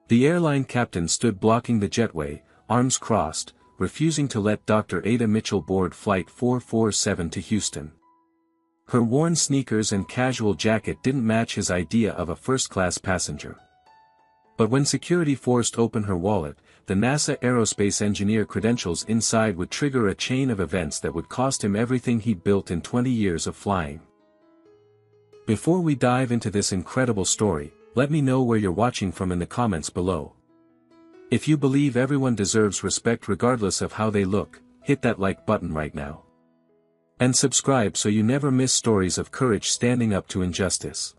The airline captain stood blocking the jetway, arms crossed, refusing to let Dr. Ada Mitchell board Flight 447 to Houston. Her worn sneakers and casual jacket didn't match his idea of a first-class passenger. But when security forced open her wallet, the NASA aerospace engineer credentials inside would trigger a chain of events that would cost him everything he'd built in 20 years of flying. Before we dive into this incredible story, let me know where you're watching from in the comments below. If you believe everyone deserves respect regardless of how they look, hit that like button right now. And subscribe so you never miss stories of courage standing up to injustice.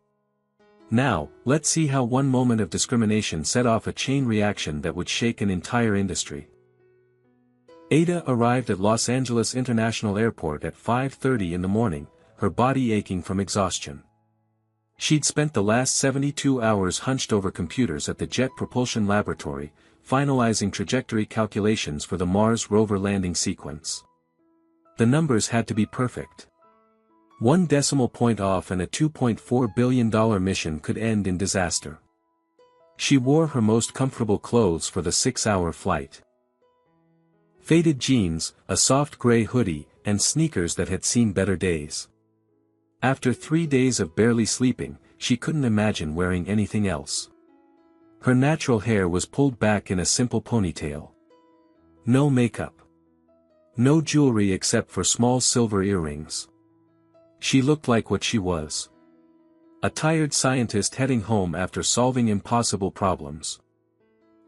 Now, let's see how one moment of discrimination set off a chain reaction that would shake an entire industry. Ada arrived at Los Angeles International Airport at 5:30 in the morning, her body aching from exhaustion. She'd spent the last 72 hours hunched over computers at the Jet Propulsion Laboratory, finalizing trajectory calculations for the Mars rover landing sequence. The numbers had to be perfect. One decimal point off and a $2.4 billion mission could end in disaster. She wore her most comfortable clothes for the 6-hour flight. Faded jeans, a soft gray hoodie, and sneakers that had seen better days. After 3 days of barely sleeping, she couldn't imagine wearing anything else. Her natural hair was pulled back in a simple ponytail. No makeup. No jewelry except for small silver earrings. She looked like what she was. A tired scientist heading home after solving impossible problems.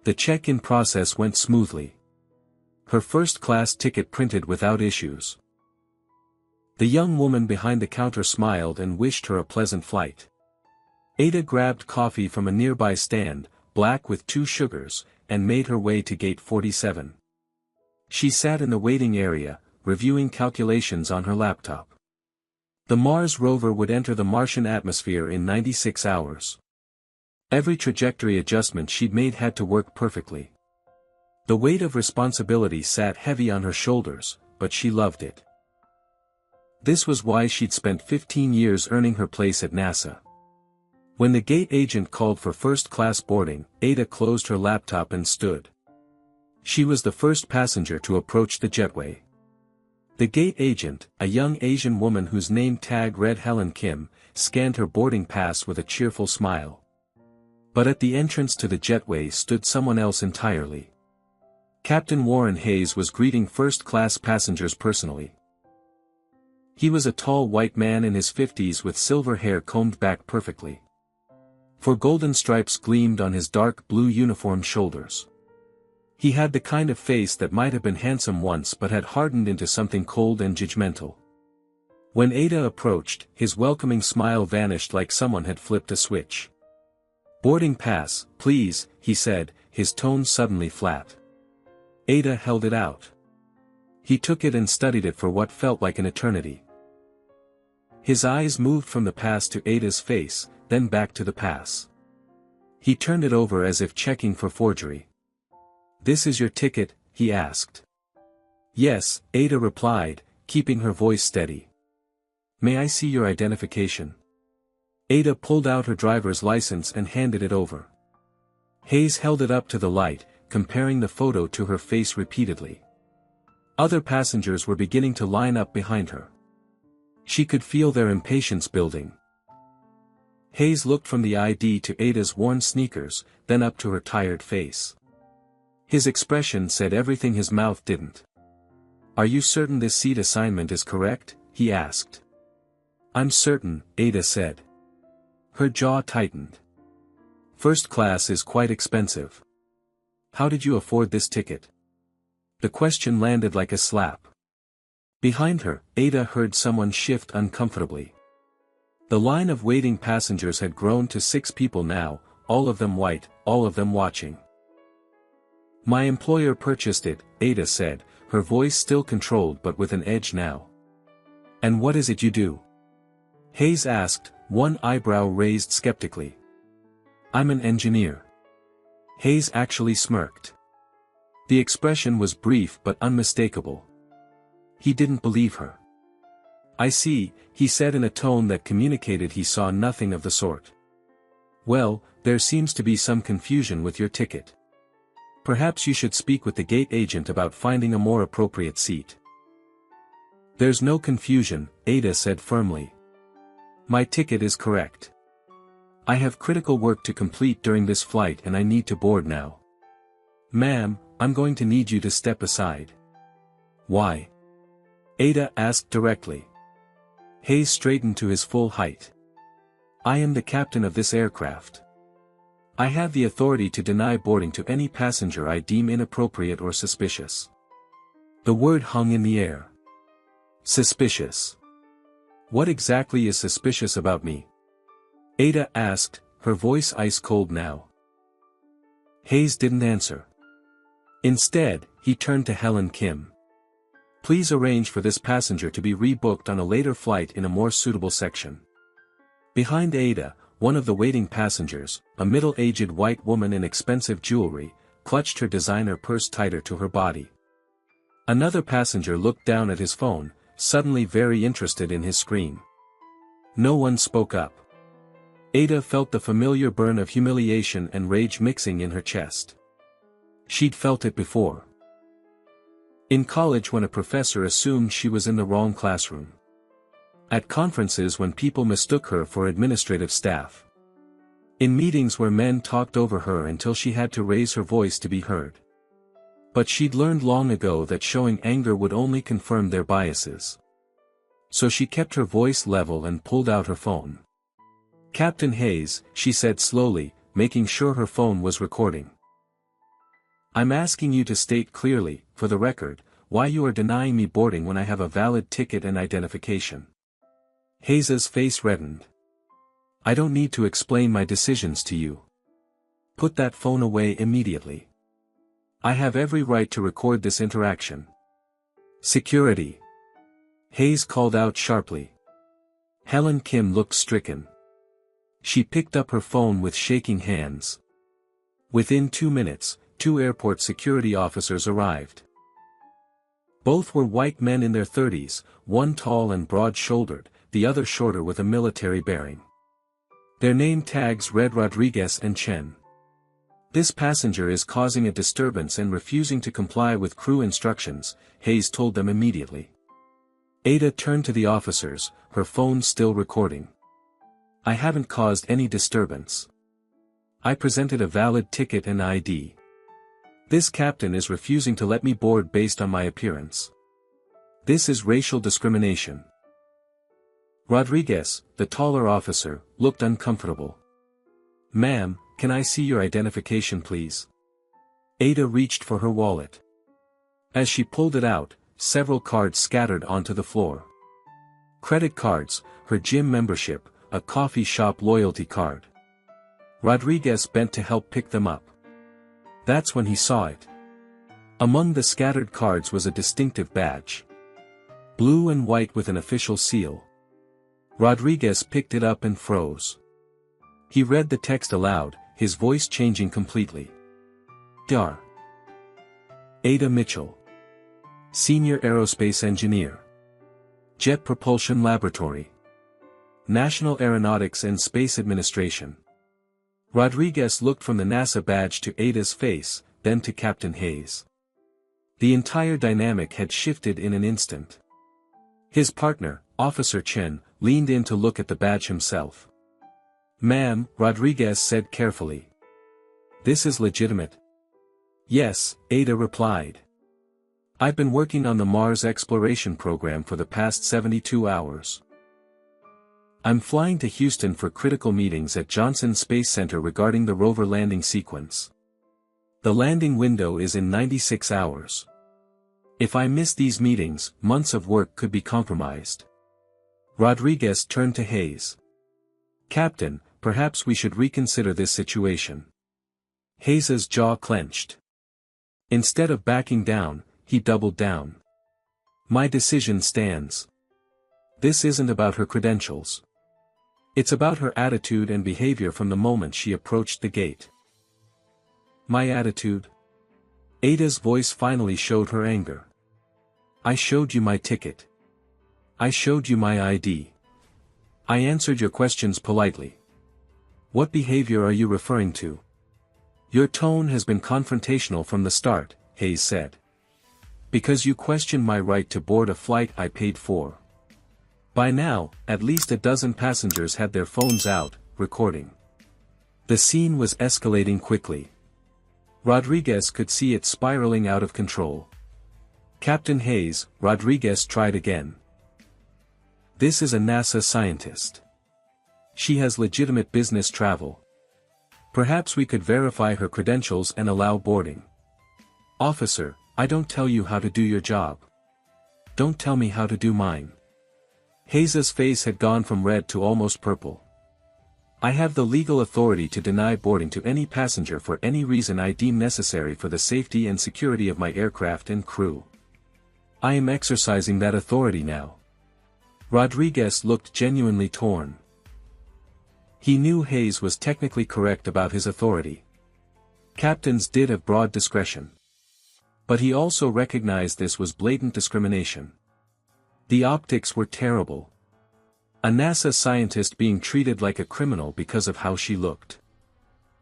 The check-in process went smoothly. Her first-class ticket printed without issues. The young woman behind the counter smiled and wished her a pleasant flight. Ada grabbed coffee from a nearby stand, black with 2 sugars, and made her way to gate 47. She sat in the waiting area, reviewing calculations on her laptop. The Mars rover would enter the Martian atmosphere in 96 hours. Every trajectory adjustment she'd made had to work perfectly. The weight of responsibility sat heavy on her shoulders, but she loved it. This was why she'd spent 15 years earning her place at NASA. When the gate agent called for first-class boarding, Ada closed her laptop and stood. She was the first passenger to approach the jetway. The gate agent, a young Asian woman whose name tag read Helen Kim, scanned her boarding pass with a cheerful smile. But at the entrance to the jetway stood someone else entirely. Captain Warren Hayes was greeting first-class passengers personally. He was a tall white man in his 50s with silver hair combed back perfectly. 4 golden stripes gleamed on his dark blue uniform shoulders. He had the kind of face that might have been handsome once but had hardened into something cold and judgmental. When Ada approached, his welcoming smile vanished like someone had flipped a switch. "Boarding pass, please," he said, his tone suddenly flat. Ada held it out. He took it and studied it for what felt like an eternity. His eyes moved from the pass to Ada's face, then back to the pass. He turned it over as if checking for forgery. "This is your ticket?" he asked. "Yes," Ada replied, keeping her voice steady. "May I see your identification?" Ada pulled out her driver's license and handed it over. Hayes held it up to the light, comparing the photo to her face repeatedly. Other passengers were beginning to line up behind her. She could feel their impatience building. Hayes looked from the ID to Ada's worn sneakers, then up to her tired face. His expression said everything his mouth didn't. "Are you certain this seat assignment is correct?" he asked. "I'm certain," Ada said. Her jaw tightened. "First class is quite expensive. How did you afford this ticket?" The question landed like a slap. Behind her, Ada heard someone shift uncomfortably. The line of waiting passengers had grown to 6 people now, all of them white, all of them watching. "My employer purchased it," Ada said, her voice still controlled but with an edge now. "And what is it you do?" Hayes asked, one eyebrow raised skeptically. "I'm an engineer." Hayes actually smirked. The expression was brief but unmistakable. He didn't believe her. "I see," he said in a tone that communicated he saw nothing of the sort. "Well, there seems to be some confusion with your ticket. Perhaps you should speak with the gate agent about finding a more appropriate seat. There's no confusion, Ada said firmly. My ticket is correct. I have critical work to complete during this flight and I need to board now. Ma'am, I'm going to need you to step aside. Why? Ada asked directly. Hayes straightened to his full height. I am the captain of this aircraft. I have the authority to deny boarding to any passenger I deem inappropriate or suspicious. The word hung in the air. Suspicious. What exactly is suspicious about me? Ada asked, her voice ice-cold now. Hayes didn't answer. Instead, he turned to Helen Kim. Please arrange for this passenger to be rebooked on a later flight in a more suitable section. Behind Ada, one of the waiting passengers, a middle-aged white woman in expensive jewelry, clutched her designer purse tighter to her body. Another passenger looked down at his phone, suddenly very interested in his screen. No one spoke up. Ada felt the familiar burn of humiliation and rage mixing in her chest. She'd felt it before. In college when a professor assumed she was in the wrong classroom. At conferences when people mistook her for administrative staff. In meetings where men talked over her until she had to raise her voice to be heard. But she'd learned long ago that showing anger would only confirm their biases. So she kept her voice level and pulled out her phone. Captain Hayes, she said slowly, making sure her phone was recording. I'm asking you to state clearly, for the record, why you are denying me boarding when I have a valid ticket and identification. Hayes's face reddened. I don't need to explain my decisions to you. Put that phone away immediately. I have every right to record this interaction. Security. Hayes called out sharply. Helen Kim looked stricken. She picked up her phone with shaking hands. Within 2 minutes, 2 airport security officers arrived. Both were white men in their 30s, one tall and broad-shouldered, the other shorter with a military bearing. Their name tags read Rodriguez and Chen. This passenger is causing a disturbance and refusing to comply with crew instructions, Hayes told them immediately. Ada turned to the officers, her phone still recording. I haven't caused any disturbance. I presented a valid ticket and ID. This captain is refusing to let me board based on my appearance. This is racial discrimination. Rodriguez, the taller officer, looked uncomfortable. Ma'am, can I see your identification please? Ada reached for her wallet. As she pulled it out, several cards scattered onto the floor. Credit cards, her gym membership, a coffee shop loyalty card. Rodriguez bent to help pick them up. That's when he saw it. Among the scattered cards was a distinctive badge. Blue and white with an official seal. Rodriguez picked it up and froze. He read the text aloud, his voice changing completely. Dar. Ada Mitchell. Senior Aerospace Engineer. Jet Propulsion Laboratory. National Aeronautics and Space Administration. Rodriguez looked from the NASA badge to Ada's face, then to Captain Hayes. The entire dynamic had shifted in an instant. His partner, Officer Chen, leaned in to look at the badge himself. Ma'am, Rodriguez said carefully. This is legitimate. Yes, Ada replied. I've been working on the Mars exploration program for the past 72 hours. I'm flying to Houston for critical meetings at Johnson Space Center regarding the rover landing sequence. The landing window is in 96 hours. If I miss these meetings, months of work could be compromised. Rodriguez turned to Hayes. Captain, perhaps we should reconsider this situation. Hayes's jaw clenched. Instead of backing down, he doubled down. My decision stands. This isn't about her credentials. It's about her attitude and behavior from the moment she approached the gate. My attitude? Ada's voice finally showed her anger. I showed you my ticket. I showed you my ID. I answered your questions politely. What behavior are you referring to? Your tone has been confrontational from the start, Hayes said. Because you questioned my right to board a flight I paid for. By now, at least a dozen passengers had their phones out, recording. The scene was escalating quickly. Rodriguez could see it spiraling out of control. Captain Hayes, Rodriguez tried again. This is a NASA scientist. She has legitimate business travel. Perhaps we could verify her credentials and allow boarding. Officer, I don't tell you how to do your job. Don't tell me how to do mine. Hayes's face had gone from red to almost purple. I have the legal authority to deny boarding to any passenger for any reason I deem necessary for the safety and security of my aircraft and crew. I am exercising that authority now. Rodriguez looked genuinely torn. He knew Hayes was technically correct about his authority. Captains did have broad discretion. But he also recognized this was blatant discrimination. The optics were terrible. A NASA scientist being treated like a criminal because of how she looked.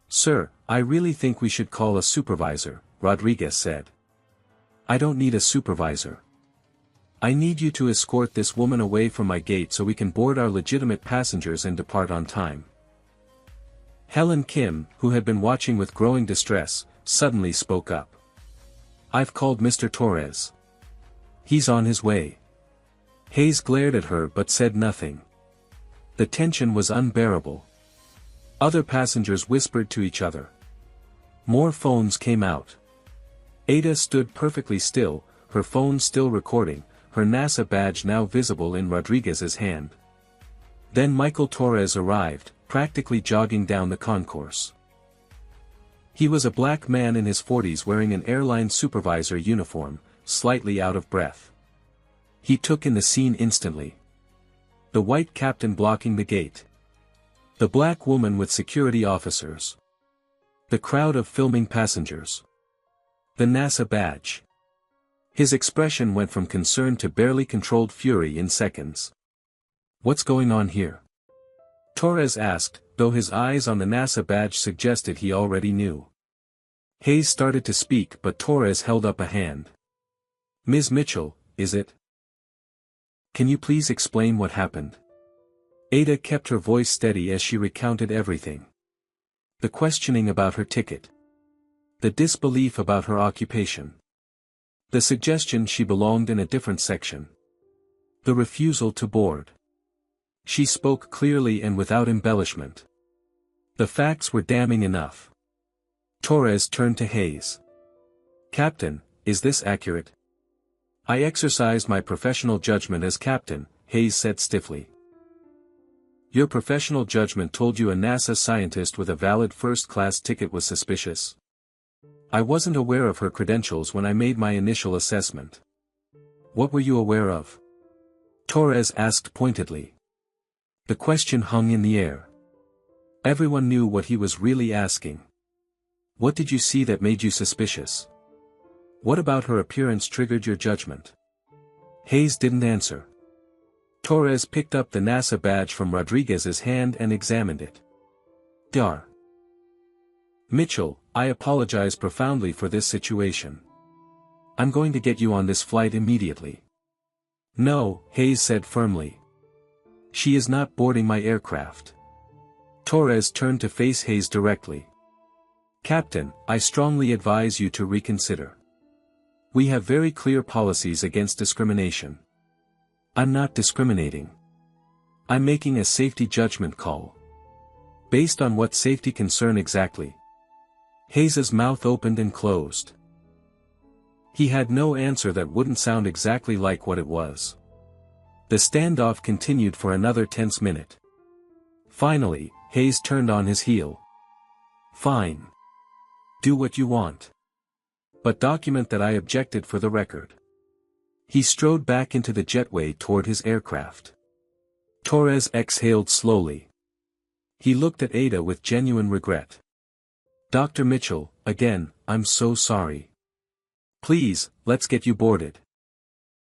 Sir, I really think we should call a supervisor, Rodriguez said. I don't need a supervisor. I need you to escort this woman away from my gate so we can board our legitimate passengers and depart on time. Helen Kim, who had been watching with growing distress, suddenly spoke up. I've called Mr. Torres. He's on his way. Hayes glared at her but said nothing. The tension was unbearable. Other passengers whispered to each other. More phones came out. Ada stood perfectly still, her phone still recording, her NASA badge now visible in Rodriguez's hand. Then Michael Torres arrived, practically jogging down the concourse. He was a black man in his 40s wearing an airline supervisor uniform, slightly out of breath. He took in the scene instantly. The white captain blocking the gate. The black woman with security officers. The crowd of filming passengers. The NASA badge. His expression went from concern to barely controlled fury in seconds. What's going on here? Torres asked, though his eyes on the NASA badge suggested he already knew. Hayes started to speak but Torres held up a hand. Ms. Mitchell, is it? Can you please explain what happened? Ada kept her voice steady as she recounted everything. The questioning about her ticket. The disbelief about her occupation. The suggestion she belonged in a different section. The refusal to board. She spoke clearly and without embellishment. The facts were damning enough. Torres turned to Hayes. Captain, is this accurate? I exercised my professional judgment as captain, Hayes said stiffly. Your professional judgment told you a NASA scientist with a valid first-class ticket was suspicious. I wasn't aware of her credentials when I made my initial assessment. What were you aware of? Torres asked pointedly. The question hung in the air. Everyone knew what he was really asking. What did you see that made you suspicious? What about her appearance triggered your judgment? Hayes didn't answer. Torres picked up the NASA badge from Rodriguez's hand and examined it. Dar. Mitchell, I apologize profoundly for this situation. I'm going to get you on this flight immediately. No, Hayes said firmly. She is not boarding my aircraft. Torres turned to face Hayes directly. Captain, I strongly advise you to reconsider. We have very clear policies against discrimination. I'm not discriminating. I'm making a safety judgment call. Based on what safety concern exactly? Hayes's mouth opened and closed. He had no answer that wouldn't sound exactly like what it was. The standoff continued for another tense minute. Finally, Hayes turned on his heel. Fine. Do what you want. But document that I objected for the record. He strode back into the jetway toward his aircraft. Torres exhaled slowly. He looked at Ada with genuine regret. Dr. Mitchell, again, I'm so sorry. Please, let's get you boarded.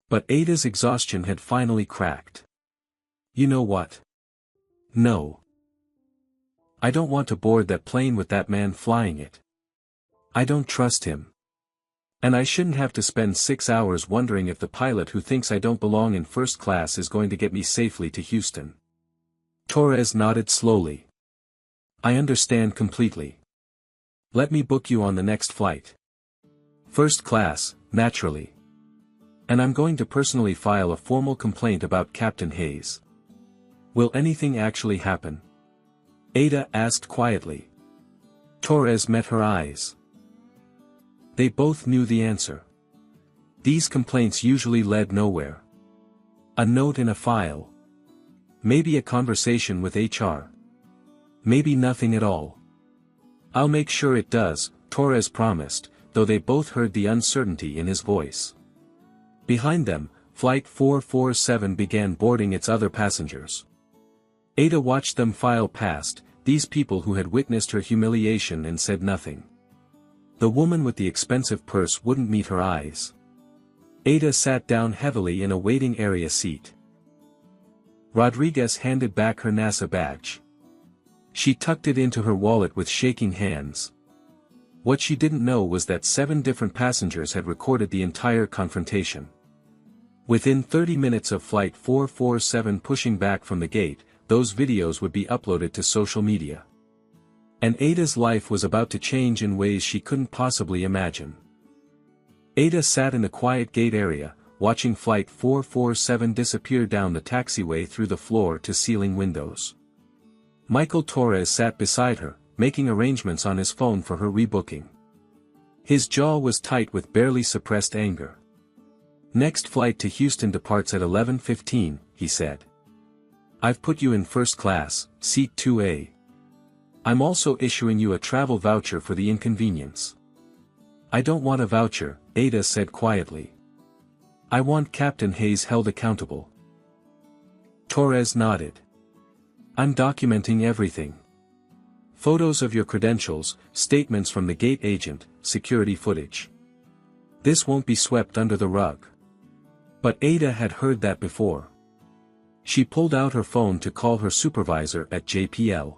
But Ada's exhaustion had finally cracked. You know what? No. I don't want to board that plane with that man flying it. I don't trust him. And I shouldn't have to spend 6 hours wondering if the pilot who thinks I don't belong in first class is going to get me safely to Houston. Torres nodded slowly. I understand completely. Let me book you on the next flight. First class, naturally. And I'm going to personally file a formal complaint about Captain Hayes. Will anything actually happen? Ada asked quietly. Torres met her eyes. They both knew the answer. These complaints usually led nowhere. A note in a file. Maybe a conversation with HR. Maybe nothing at all. I'll make sure it does, Torres promised, though they both heard the uncertainty in his voice. Behind them, Flight 447 began boarding its other passengers. Ada watched them file past, these people who had witnessed her humiliation and said nothing. The woman with the expensive purse wouldn't meet her eyes. Ada sat down heavily in a waiting area seat. Rodriguez handed back her NASA badge. She tucked it into her wallet with shaking hands. What she didn't know was that 7 different passengers had recorded the entire confrontation. Within 30 minutes of Flight 447 pushing back from the gate, those videos would be uploaded to social media. And Ada's life was about to change in ways she couldn't possibly imagine. Ada sat in the quiet gate area, watching Flight 447 disappear down the taxiway through the floor-to-ceiling windows. Michael Torres sat beside her, making arrangements on his phone for her rebooking. His jaw was tight with barely suppressed anger. Next flight to Houston departs at 11:15, he said. I've put you in first class, seat 2A. I'm also issuing you a travel voucher for the inconvenience. I don't want a voucher, Ada said quietly. I want Captain Hayes held accountable. Torres nodded. I'm documenting everything. Photos of your credentials, statements from the gate agent, security footage. This won't be swept under the rug. But Ada had heard that before. She pulled out her phone to call her supervisor at JPL.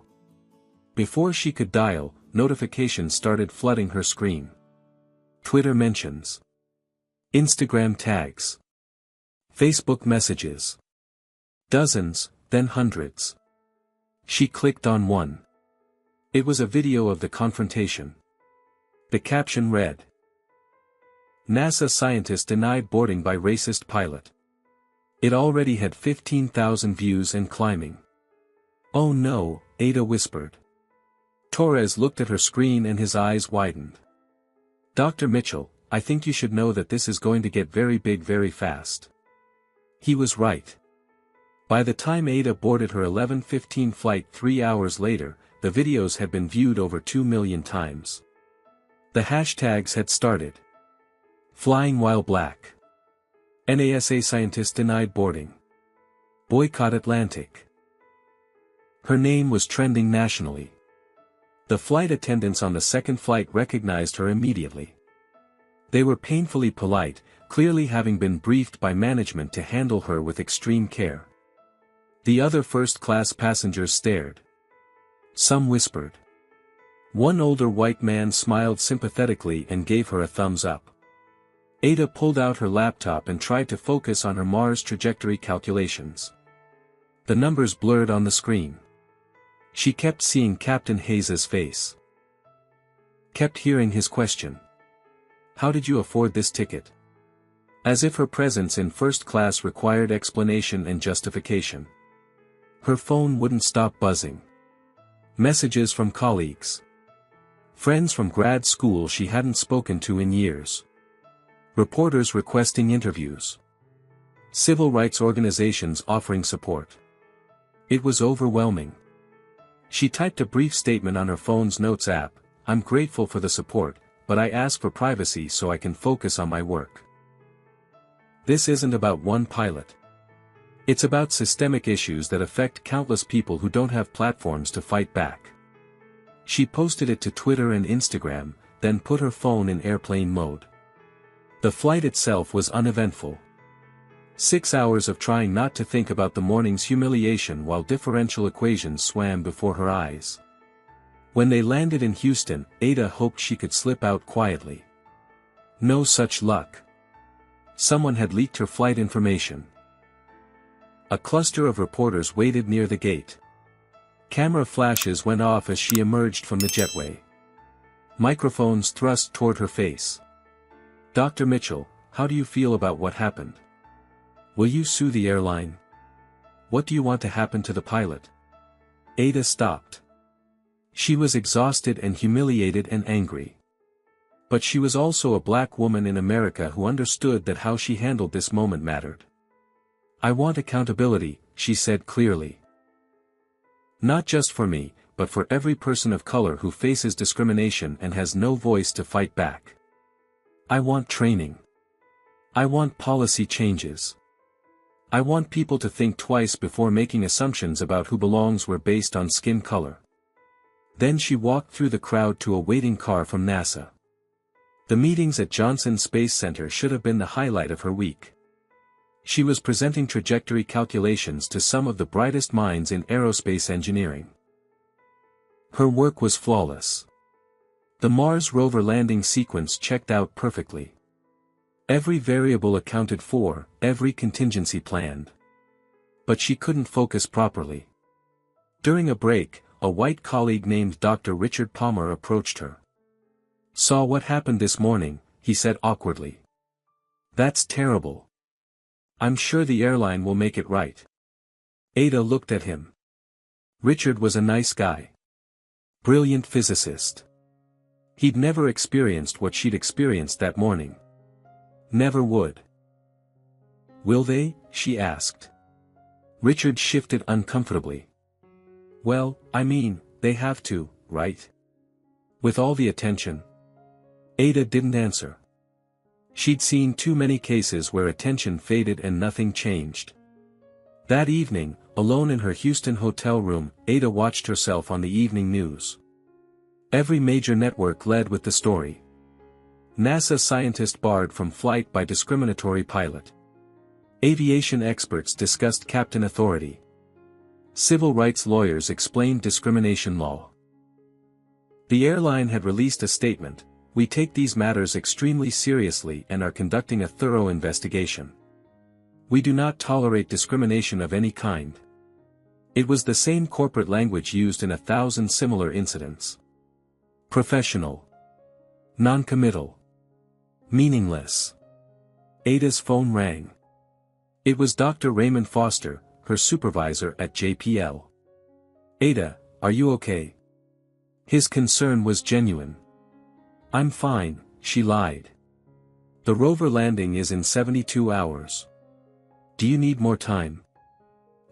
Before she could dial, notifications started flooding her screen. Twitter mentions. Instagram tags. Facebook messages. Dozens, then hundreds. She clicked on one. It was a video of the confrontation. The caption read, NASA scientist denied boarding by racist pilot. It already had 15,000 views and climbing. Oh no, Ada whispered. Torres looked at her screen and his eyes widened. Dr. Mitchell, I think you should know that this is going to get very big very fast. He was right. By the time Ada boarded her 11:15 flight 3 hours later, the videos had been viewed over 2 million times. The hashtags had started. Flying while black. NASA scientist denied boarding. Boycott Atlantic. Her name was trending nationally. The flight attendants on the second flight recognized her immediately. They were painfully polite, clearly having been briefed by management to handle her with extreme care. The other first-class passengers stared. Some whispered. One older white man smiled sympathetically and gave her a thumbs up. Ada pulled out her laptop and tried to focus on her Mars trajectory calculations. The numbers blurred on the screen. She kept seeing Captain Hayes's face. Kept hearing his question. How did you afford this ticket? As if her presence in first class required explanation and justification. Her phone wouldn't stop buzzing. Messages from colleagues. Friends from grad school she hadn't spoken to in years. Reporters requesting interviews. Civil rights organizations offering support. It was overwhelming. She typed a brief statement on her phone's notes app, I'm grateful for the support, but I ask for privacy so I can focus on my work. This isn't about one pilot. It's about systemic issues that affect countless people who don't have platforms to fight back. She posted it to Twitter and Instagram, then put her phone in airplane mode. The flight itself was uneventful. 6 hours of trying not to think about the morning's humiliation while differential equations swam before her eyes. When they landed in Houston, Ada hoped she could slip out quietly. No such luck. Someone had leaked her flight information. A cluster of reporters waited near the gate. Camera flashes went off as she emerged from the jetway. Microphones thrust toward her face. "Dr. Mitchell, how do you feel about what happened? Will you sue the airline? What do you want to happen to the pilot?" Ada stopped. She was exhausted and humiliated and angry. But she was also a black woman in America who understood that how she handled this moment mattered. "I want accountability," she said clearly. "Not just for me, but for every person of color who faces discrimination and has no voice to fight back. I want training. I want policy changes. I want people to think twice before making assumptions about who belongs where based on skin color." Then she walked through the crowd to a waiting car from NASA. The meetings at Johnson Space Center should have been the highlight of her week. She was presenting trajectory calculations to some of the brightest minds in aerospace engineering. Her work was flawless. The Mars rover landing sequence checked out perfectly. Every variable accounted for, every contingency planned. But she couldn't focus properly. During a break, a white colleague named Dr. Richard Palmer approached her. "Saw what happened this morning," he said awkwardly. "That's terrible. I'm sure the airline will make it right." Ada looked at him. Richard was a nice guy. Brilliant physicist. He'd never experienced what she'd experienced that morning. Never would. "Will they?" she asked. Richard shifted uncomfortably. "Well, I mean, they have to, right? With all the attention." Ada didn't answer. She'd seen too many cases where attention faded and nothing changed. That evening, alone in her Houston hotel room, Ada watched herself on the evening news. Every major network led with the story. NASA scientist barred from flight by discriminatory pilot. Aviation experts discussed captain authority. Civil rights lawyers explained discrimination law. The airline had released a statement: "We take these matters extremely seriously and are conducting a thorough investigation. We do not tolerate discrimination of any kind." It was the same corporate language used in 1,000 similar incidents. Professional. Non-committal. Meaningless. Ada's phone rang. It was Dr. Raymond Foster, her supervisor at JPL. "Ada, are you okay?" His concern was genuine. "I'm fine," she lied. "The rover landing is in 72 hours. Do you need more time?"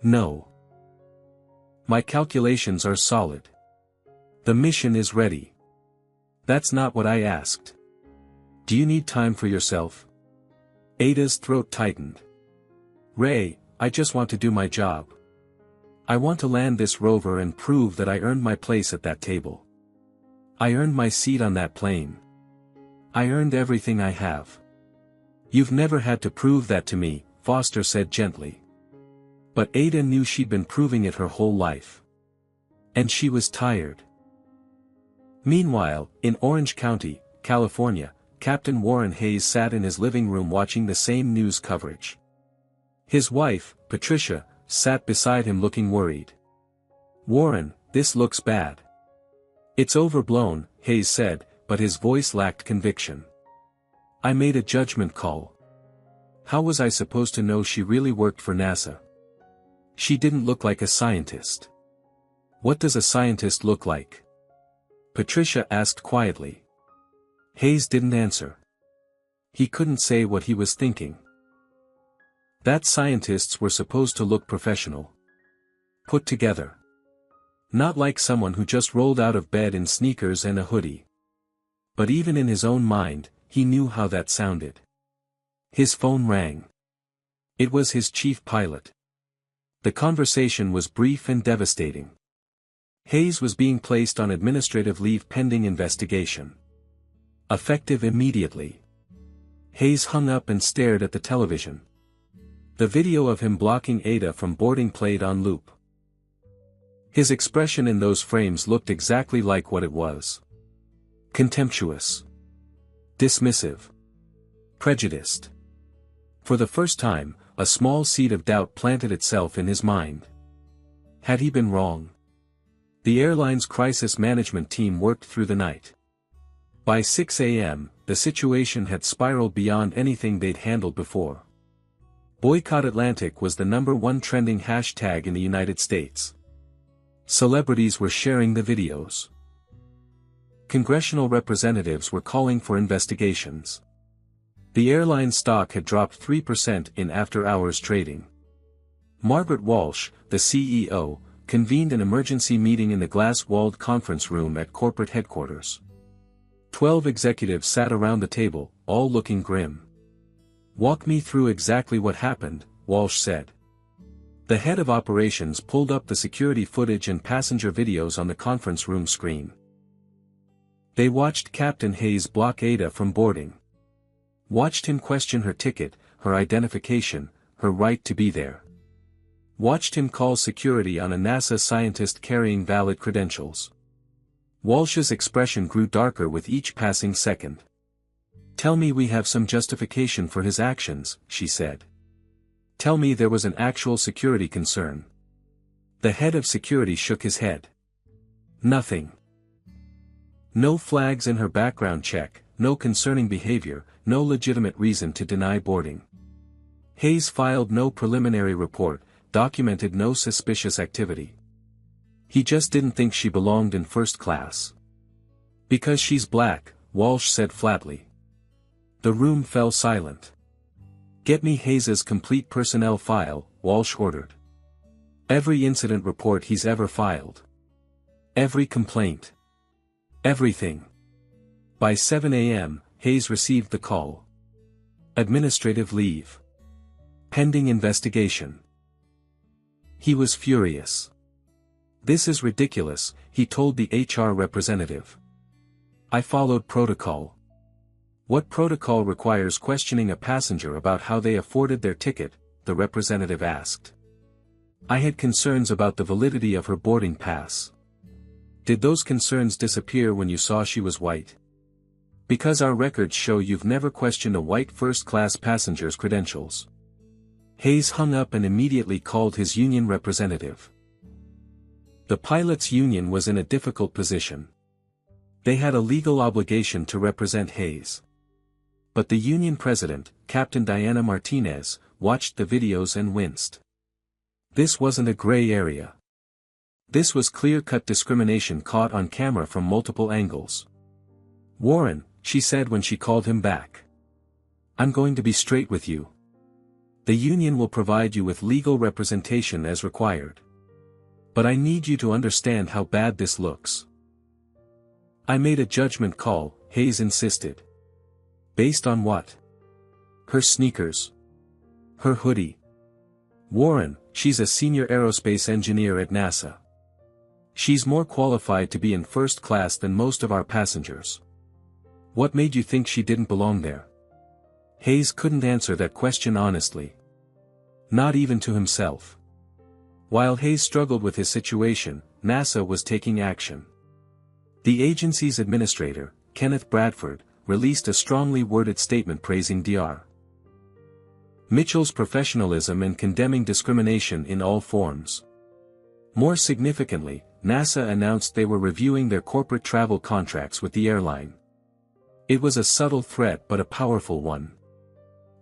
"No. My calculations are solid. The mission is ready." "That's not what I asked. Do you need time for yourself?" Ada's throat tightened. "Ray, I just want to do my job. I want to land this rover and prove that I earned my place at that table. I earned my seat on that plane. I earned everything I have." "You've never had to prove that to me," Foster said gently. But Ada knew she'd been proving it her whole life. And she was tired. Meanwhile, in Orange County, California, Captain Warren Hayes sat in his living room watching the same news coverage. His wife, Patricia, sat beside him looking worried. "Warren, this looks bad." "It's overblown," Hayes said, but his voice lacked conviction. "I made a judgment call. How was I supposed to know she really worked for NASA? She didn't look like a scientist." "What does a scientist look like?" Patricia asked quietly. Hayes didn't answer. He couldn't say what he was thinking. That scientists were supposed to look professional. Put together. Not like someone who just rolled out of bed in sneakers and a hoodie. But even in his own mind, he knew how that sounded. His phone rang. It was his chief pilot. The conversation was brief and devastating. Hayes was being placed on administrative leave pending investigation. Effective immediately. Hayes hung up and stared at the television. The video of him blocking Ada from boarding played on loop. His expression in those frames looked exactly like what it was. Contemptuous. Dismissive. Prejudiced. For the first time, a small seed of doubt planted itself in his mind. Had he been wrong? The airline's crisis management team worked through the night. By 6 a.m., the situation had spiraled beyond anything they'd handled before. Boycott Atlantic was the #1 trending hashtag in the United States. Celebrities were sharing the videos. Congressional representatives were calling for investigations. The airline stock had dropped 3% in after-hours trading. Margaret Walsh, the CEO, convened an emergency meeting in the glass-walled conference room at corporate headquarters. 12 executives sat around the table, all looking grim. "Walk me through exactly what happened," Walsh said. The head of operations pulled up the security footage and passenger videos on the conference room screen. They watched Captain Hayes block Ada from boarding. Watched him question her ticket, her identification, her right to be there. Watched him call security on a NASA scientist carrying valid credentials. Walsh's expression grew darker with each passing second. "Tell me we have some justification for his actions," she said. "Tell me there was an actual security concern." The head of security shook his head. "Nothing. No flags in her background check, no concerning behavior, no legitimate reason to deny boarding. Hayes filed no preliminary report, documented no suspicious activity. He just didn't think she belonged in first class." "Because she's black," Walsh said flatly. The room fell silent. "Get me Hayes's complete personnel file," Walsh ordered. "Every incident report he's ever filed. Every complaint. Everything." By 7 a.m., Hayes received the call. Administrative leave. Pending investigation. He was furious. "This is ridiculous," he told the HR representative. "I followed protocol." "What protocol requires questioning a passenger about how they afforded their ticket?" the representative asked. "I had concerns about the validity of her boarding pass." "Did those concerns disappear when you saw she was white?" "Because our records show you've never questioned a white first-class passenger's credentials." Hayes hung up and immediately called his union representative. The pilots' union was in a difficult position. They had a legal obligation to represent Hayes. But the union president, Captain Diana Martinez, watched the videos and winced. This wasn't a gray area. This was clear-cut discrimination caught on camera from multiple angles. "Warren," she said when she called him back. "I'm going to be straight with you. The union will provide you with legal representation as required. But I need you to understand how bad this looks." "I made a judgment call," Hayes insisted. "Based on what?" "Her sneakers. Her hoodie." "Warren, she's a senior aerospace engineer at NASA. She's more qualified to be in first class than most of our passengers. What made you think she didn't belong there?" Hayes couldn't answer that question honestly. Not even to himself. While Hayes struggled with his situation, NASA was taking action. The agency's administrator, Kenneth Bradford, released a strongly worded statement praising Dr. Mitchell's professionalism and condemning discrimination in all forms. More significantly, NASA announced they were reviewing their corporate travel contracts with the airline. It was a subtle threat but a powerful one.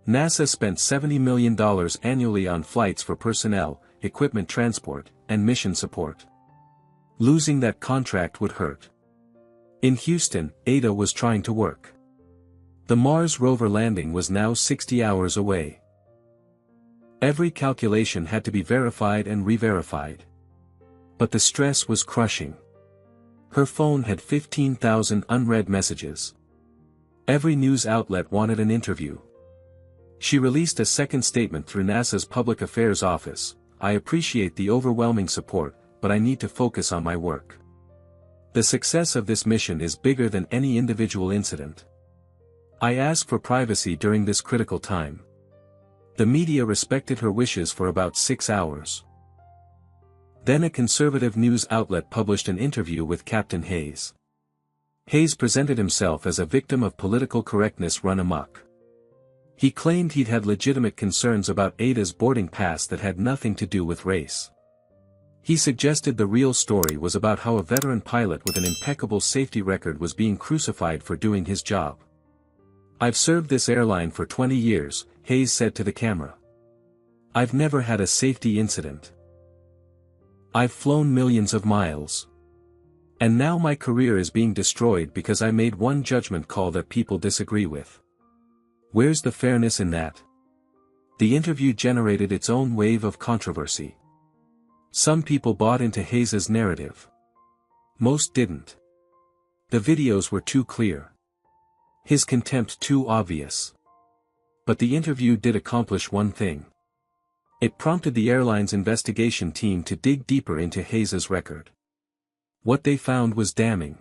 NASA spent $70 million annually on flights for personnel, equipment transport, and mission support. Losing that contract would hurt. In Houston, Ada was trying to work. The Mars rover landing was now 60 hours away. Every calculation had to be verified and re-verified. But the stress was crushing. Her phone had 15,000 unread messages. Every news outlet wanted an interview. She released a second statement through NASA's Public Affairs Office. "I appreciate the overwhelming support, but I need to focus on my work. The success of this mission is bigger than any individual incident. I ask for privacy during this critical time." The media respected her wishes for about 6 hours. Then a conservative news outlet published an interview with Captain Hayes. Hayes presented himself as a victim of political correctness run amok. He claimed he'd had legitimate concerns about Ada's boarding pass that had nothing to do with race. He suggested the real story was about how a veteran pilot with an impeccable safety record was being crucified for doing his job. "I've served this airline for 20 years, Hayes said to the camera. "I've never had a safety incident. I've flown millions of miles. And now my career is being destroyed because I made one judgment call that people disagree with. Where's the fairness in that?" The interview generated its own wave of controversy. Some people bought into Hayes's narrative. Most didn't. The videos were too clear. His contempt too obvious. But the interview did accomplish one thing. It prompted the airline's investigation team to dig deeper into Hayes's record. What they found was damning.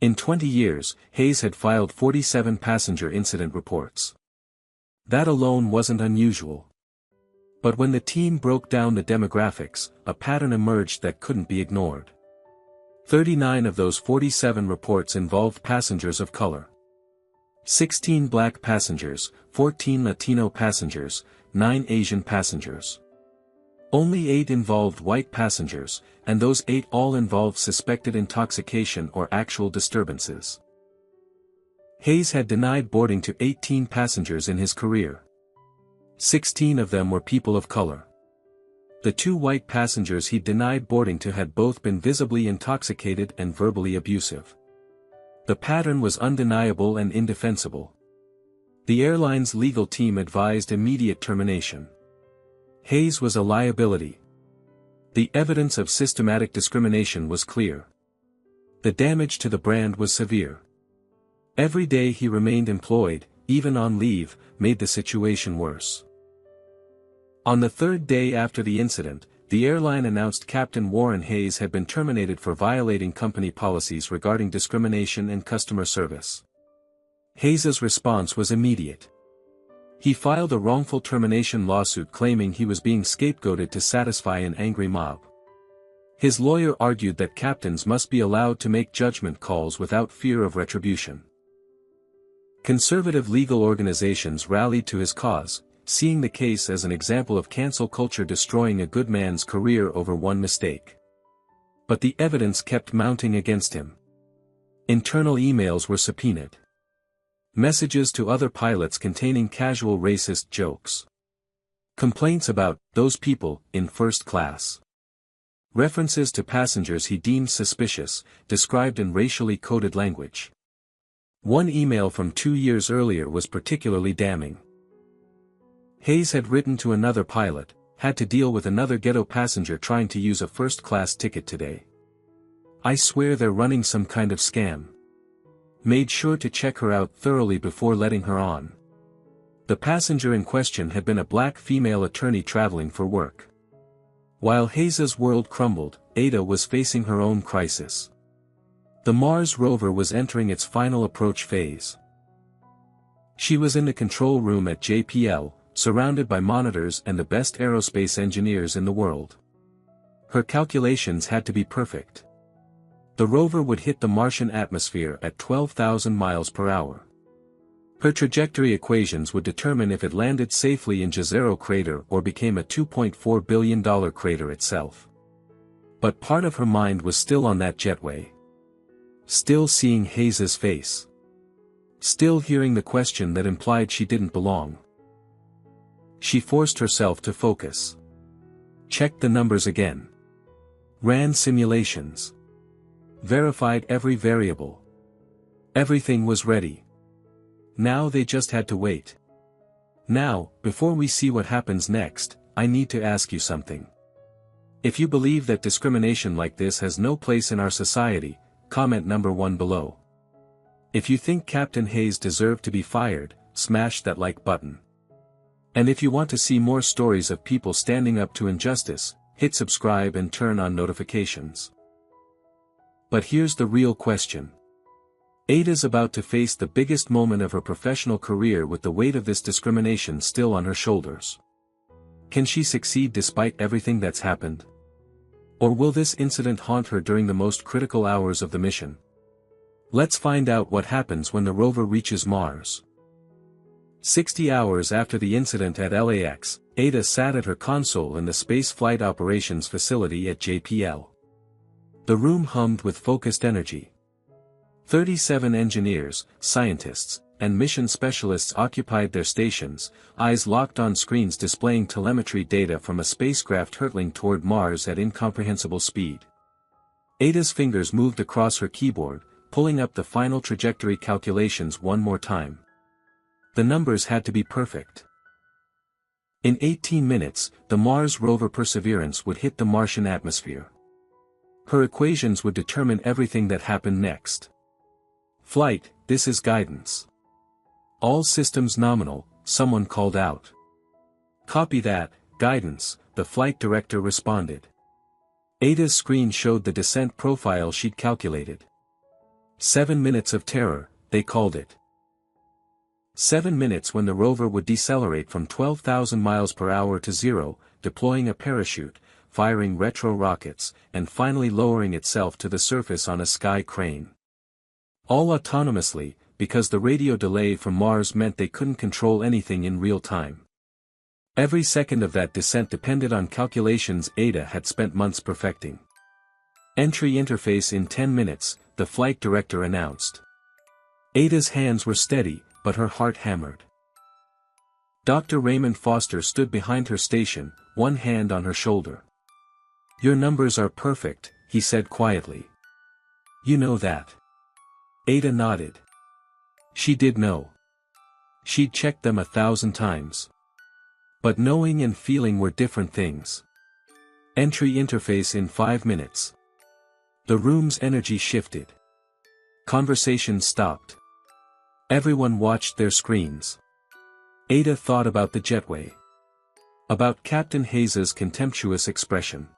In 20 years, Hayes had filed 47 passenger incident reports. That alone wasn't unusual. But when the team broke down the demographics, a pattern emerged that couldn't be ignored. 39 of those 47 reports involved passengers of color. 16 black passengers, 14 Latino passengers, 9 Asian passengers. Only 8 involved white passengers, and those 8 all involved suspected intoxication or actual disturbances. Hayes had denied boarding to 18 passengers in his career. 16 of them were people of color. The 2 white passengers he denied boarding to had both been visibly intoxicated and verbally abusive. The pattern was undeniable and indefensible. The airline's legal team advised immediate termination. Hayes was a liability. The evidence of systematic discrimination was clear. The damage to the brand was severe. Every day he remained employed, even on leave, made the situation worse. On the 3rd day after the incident, the airline announced Captain Warren Hayes had been terminated for violating company policies regarding discrimination and customer service. Hayes's response was immediate. He filed a wrongful termination lawsuit claiming he was being scapegoated to satisfy an angry mob. His lawyer argued that captains must be allowed to make judgment calls without fear of retribution. Conservative legal organizations rallied to his cause, seeing the case as an example of cancel culture destroying a good man's career over one mistake. But the evidence kept mounting against him. Internal emails were subpoenaed. Messages to other pilots containing casual racist jokes. Complaints about those people in first class. References to passengers he deemed suspicious, described in racially coded language. One email from 2 years earlier was particularly damning. Hayes had written to another pilot, "Had to deal with another ghetto passenger trying to use a first-class ticket today. I swear they're running some kind of scam. Made sure to check her out thoroughly before letting her on." The passenger in question had been a black female attorney traveling for work. While Hayes's world crumbled, Ada was facing her own crisis. The Mars rover was entering its final approach phase. She was in the control room at JPL, surrounded by monitors and the best aerospace engineers in the world. Her calculations had to be perfect. The rover would hit the Martian atmosphere at 12,000 miles per hour. Her trajectory equations would determine if it landed safely in Jezero crater or became a $2.4 billion crater itself. But part of her mind was still on that jetway. Still seeing Hayes's face. Still hearing the question that implied she didn't belong. She forced herself to focus. Checked the numbers again. Ran simulations. Verified every variable. Everything was ready. Now they just had to wait. "Now, before we see what happens next, I need to ask you something. If you believe that discrimination like this has no place in our society, comment number 1 below. If you think Captain Hayes deserved to be fired, smash that like button. And if you want to see more stories of people standing up to injustice, hit subscribe and turn on notifications. But here's the real question. Ada's about to face the biggest moment of her professional career with the weight of this discrimination still on her shoulders. Can she succeed despite everything that's happened? Or will this incident haunt her during the most critical hours of the mission? Let's find out what happens when the rover reaches Mars. 60 hours after the incident at LAX, Ada sat at her console in the Space Flight Operations facility at JPL. The room hummed with focused energy. 37 engineers, scientists, and mission specialists occupied their stations, eyes locked on screens displaying telemetry data from a spacecraft hurtling toward Mars at incomprehensible speed. Ada's fingers moved across her keyboard, pulling up the final trajectory calculations one more time. The numbers had to be perfect. In 18 minutes, the Mars rover Perseverance would hit the Martian atmosphere. Her equations would determine everything that happened next. "Flight, this is guidance. All systems nominal," someone called out. "Copy that, guidance," the flight director responded. Ada's screen showed the descent profile she'd calculated. 7 minutes of terror, they called it. 7 minutes when the rover would decelerate from 12,000 miles per hour to zero, deploying a parachute, firing retro rockets, and finally lowering itself to the surface on a sky crane. All autonomously, because the radio delay from Mars meant they couldn't control anything in real time. Every second of that descent depended on calculations Ada had spent months perfecting. "Entry interface in 10 minutes, the flight director announced. Ada's hands were steady, but her heart hammered. Dr. Raymond Foster stood behind her station, one hand on her shoulder. "Your numbers are perfect," he said quietly. "You know that." Ada nodded. She did know. She'd checked them 1,000 times. But knowing and feeling were different things. Entry interface in 5 minutes. The room's energy shifted. Conversation stopped. Everyone watched their screens. Ada thought about the jetway. About Captain Hayes's contemptuous expression.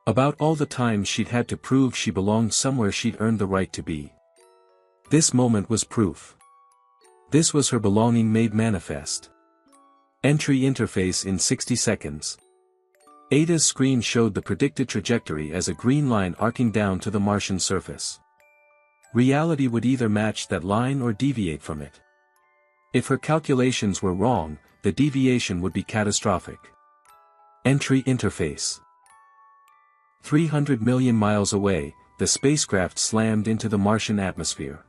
About all the times she'd had to prove she belonged somewhere she'd earned the right to be. This moment was proof. This was her belonging made manifest. Entry interface in 60 seconds. Ada's screen showed the predicted trajectory as a green line arcing down to the Martian surface. Reality would either match that line or deviate from it. If her calculations were wrong, the deviation would be catastrophic. Entry interface. 300 million miles away, the spacecraft slammed into the Martian atmosphere.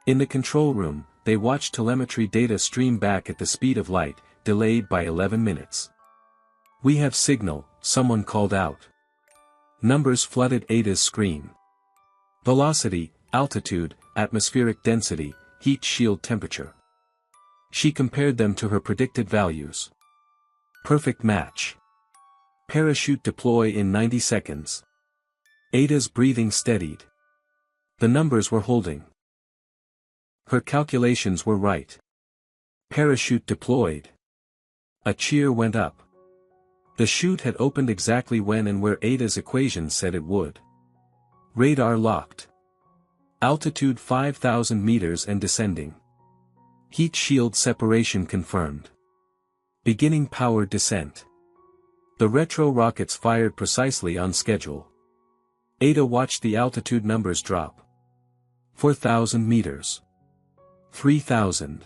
In the control room, they watched telemetry data stream back at the speed of light, delayed by 11 minutes. "We have signal," someone called out. Numbers flooded Ada's screen. Velocity, altitude, atmospheric density, heat shield temperature. She compared them to her predicted values. Perfect match. Parachute deploy in 90 seconds. Ada's breathing steadied. The numbers were holding. Her calculations were right. Parachute deployed. A cheer went up. The chute had opened exactly when and where Ada's equations said it would. Radar locked. Altitude 5,000 meters and descending. Heat shield separation confirmed. Beginning powered descent. The retro rockets fired precisely on schedule. Ada watched the altitude numbers drop. 4,000 meters. 3,000.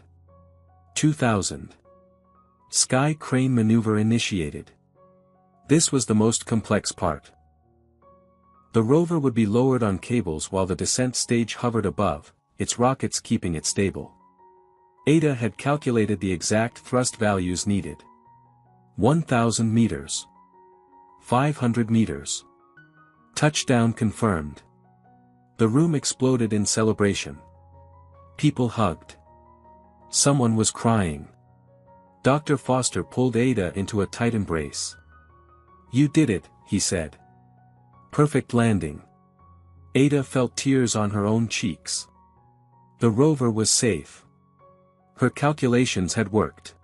2,000. Sky crane maneuver initiated. This was the most complex part. The rover would be lowered on cables while the descent stage hovered above, its rockets keeping it stable. Ada had calculated the exact thrust values needed. 1,000 meters. 500 meters. Touchdown confirmed. The room exploded in celebration. People hugged. Someone was crying. Dr. Foster pulled Ada into a tight embrace. "You did it," he said. Perfect landing. Ada felt tears on her own cheeks. The rover was safe. Her calculations had worked.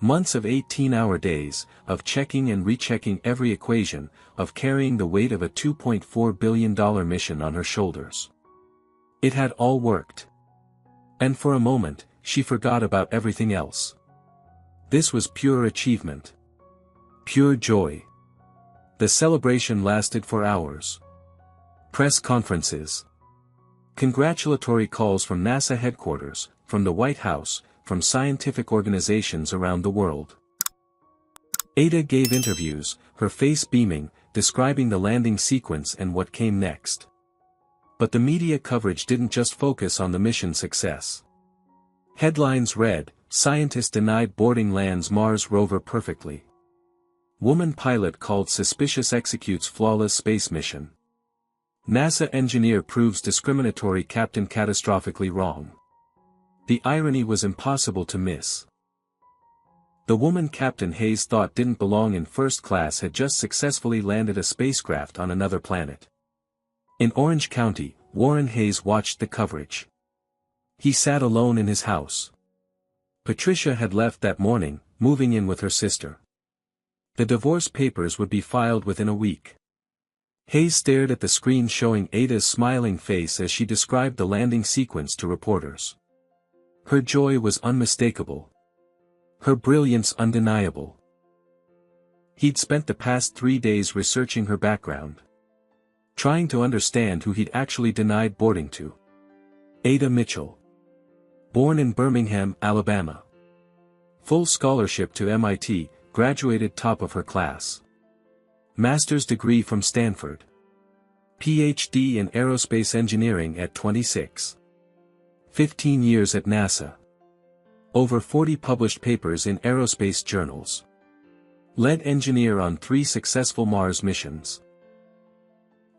Months of 18-hour days, of checking and rechecking every equation, of carrying the weight of a $2.4 billion mission on her shoulders. It had all worked. And for a moment, she forgot about everything else. This was pure achievement. Pure joy. The celebration lasted for hours. Press conferences. Congratulatory calls from NASA headquarters, from the White House, from scientific organizations around the world. Ada gave interviews, her face beaming, describing the landing sequence and what came next. But the media coverage didn't just focus on the mission's success. Headlines read, "Scientist denied boarding lands Mars rover perfectly. Woman pilot called suspicious executes flawless space mission. NASA engineer proves discriminatory captain catastrophically wrong." The irony was impossible to miss. The woman Captain Hayes thought didn't belong in first class had just successfully landed a spacecraft on another planet. In Orange County, Warren Hayes watched the coverage. He sat alone in his house. Patricia had left that morning, moving in with her sister. The divorce papers would be filed within a week. Hayes stared at the screen showing Ada's smiling face as she described the landing sequence to reporters. Her joy was unmistakable. Her brilliance undeniable. He'd spent the past 3 days researching her background. Trying to understand who he'd actually denied boarding to. Ada Mitchell. Born in Birmingham, Alabama. Full scholarship to MIT, graduated top of her class. Master's degree from Stanford. PhD in aerospace engineering at 26. 15 years at NASA. Over 40 published papers in aerospace journals. Lead engineer on 3 successful Mars missions.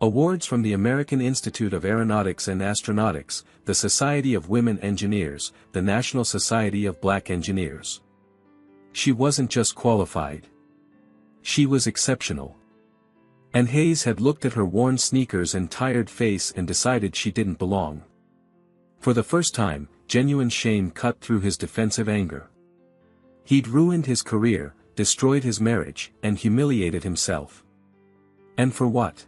Awards from the American Institute of Aeronautics and Astronautics, the Society of Women Engineers, the National Society of Black Engineers. She wasn't just qualified. She was exceptional. And Hayes had looked at her worn sneakers and tired face and decided she didn't belong. For the first time, genuine shame cut through his defensive anger. He'd ruined his career, destroyed his marriage, and humiliated himself. And for what?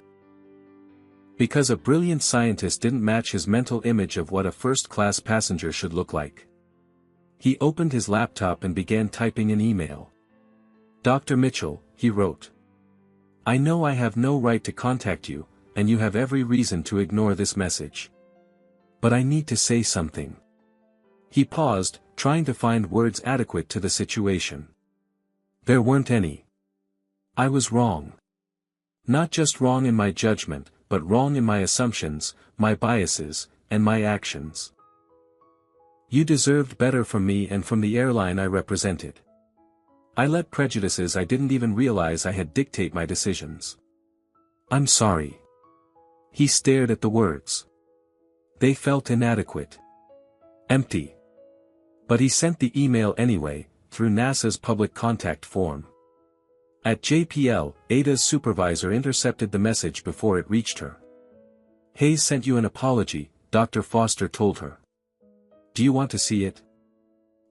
Because a brilliant scientist didn't match his mental image of what a first-class passenger should look like. He opened his laptop and began typing an email. "Dr. Mitchell," he wrote. "I know I have no right to contact you, and you have every reason to ignore this message. But I need to say something." He paused, trying to find words adequate to the situation. There weren't any. "I was wrong. Not just wrong in my judgment, but wrong in my assumptions, my biases, and my actions. You deserved better from me and from the airline I represented. I let prejudices I didn't even realize I had dictate my decisions. I'm sorry." He stared at the words. They felt inadequate. Empty. But he sent the email anyway, through NASA's public contact form. At JPL, Ada's supervisor intercepted the message before it reached her. "Hayes sent you an apology," Dr. Foster told her. "Do you want to see it?"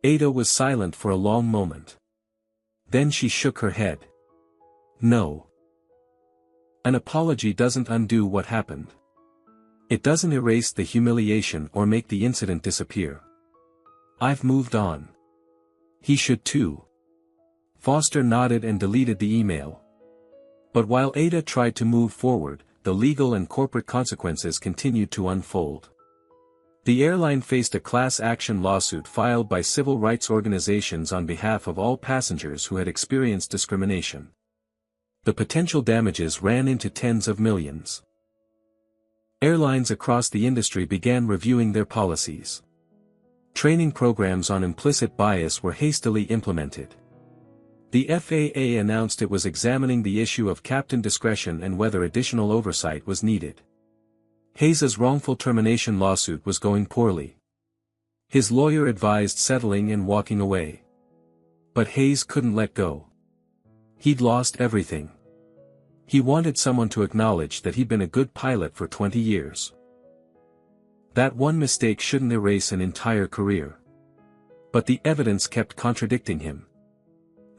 Ada was silent for a long moment. Then she shook her head. "No. An apology doesn't undo what happened. It doesn't erase the humiliation or make the incident disappear. I've moved on. He should too." Foster nodded and deleted the email. But while Ada tried to move forward, the legal and corporate consequences continued to unfold. The airline faced a class action lawsuit filed by civil rights organizations on behalf of all passengers who had experienced discrimination. The potential damages ran into tens of millions. Airlines across the industry began reviewing their policies. Training programs on implicit bias were hastily implemented. The FAA announced it was examining the issue of captain discretion and whether additional oversight was needed. Hayes's wrongful termination lawsuit was going poorly. His lawyer advised settling and walking away. But Hayes couldn't let go. He'd lost everything. He wanted someone to acknowledge that he'd been a good pilot for 20 years. That one mistake shouldn't erase an entire career. But the evidence kept contradicting him.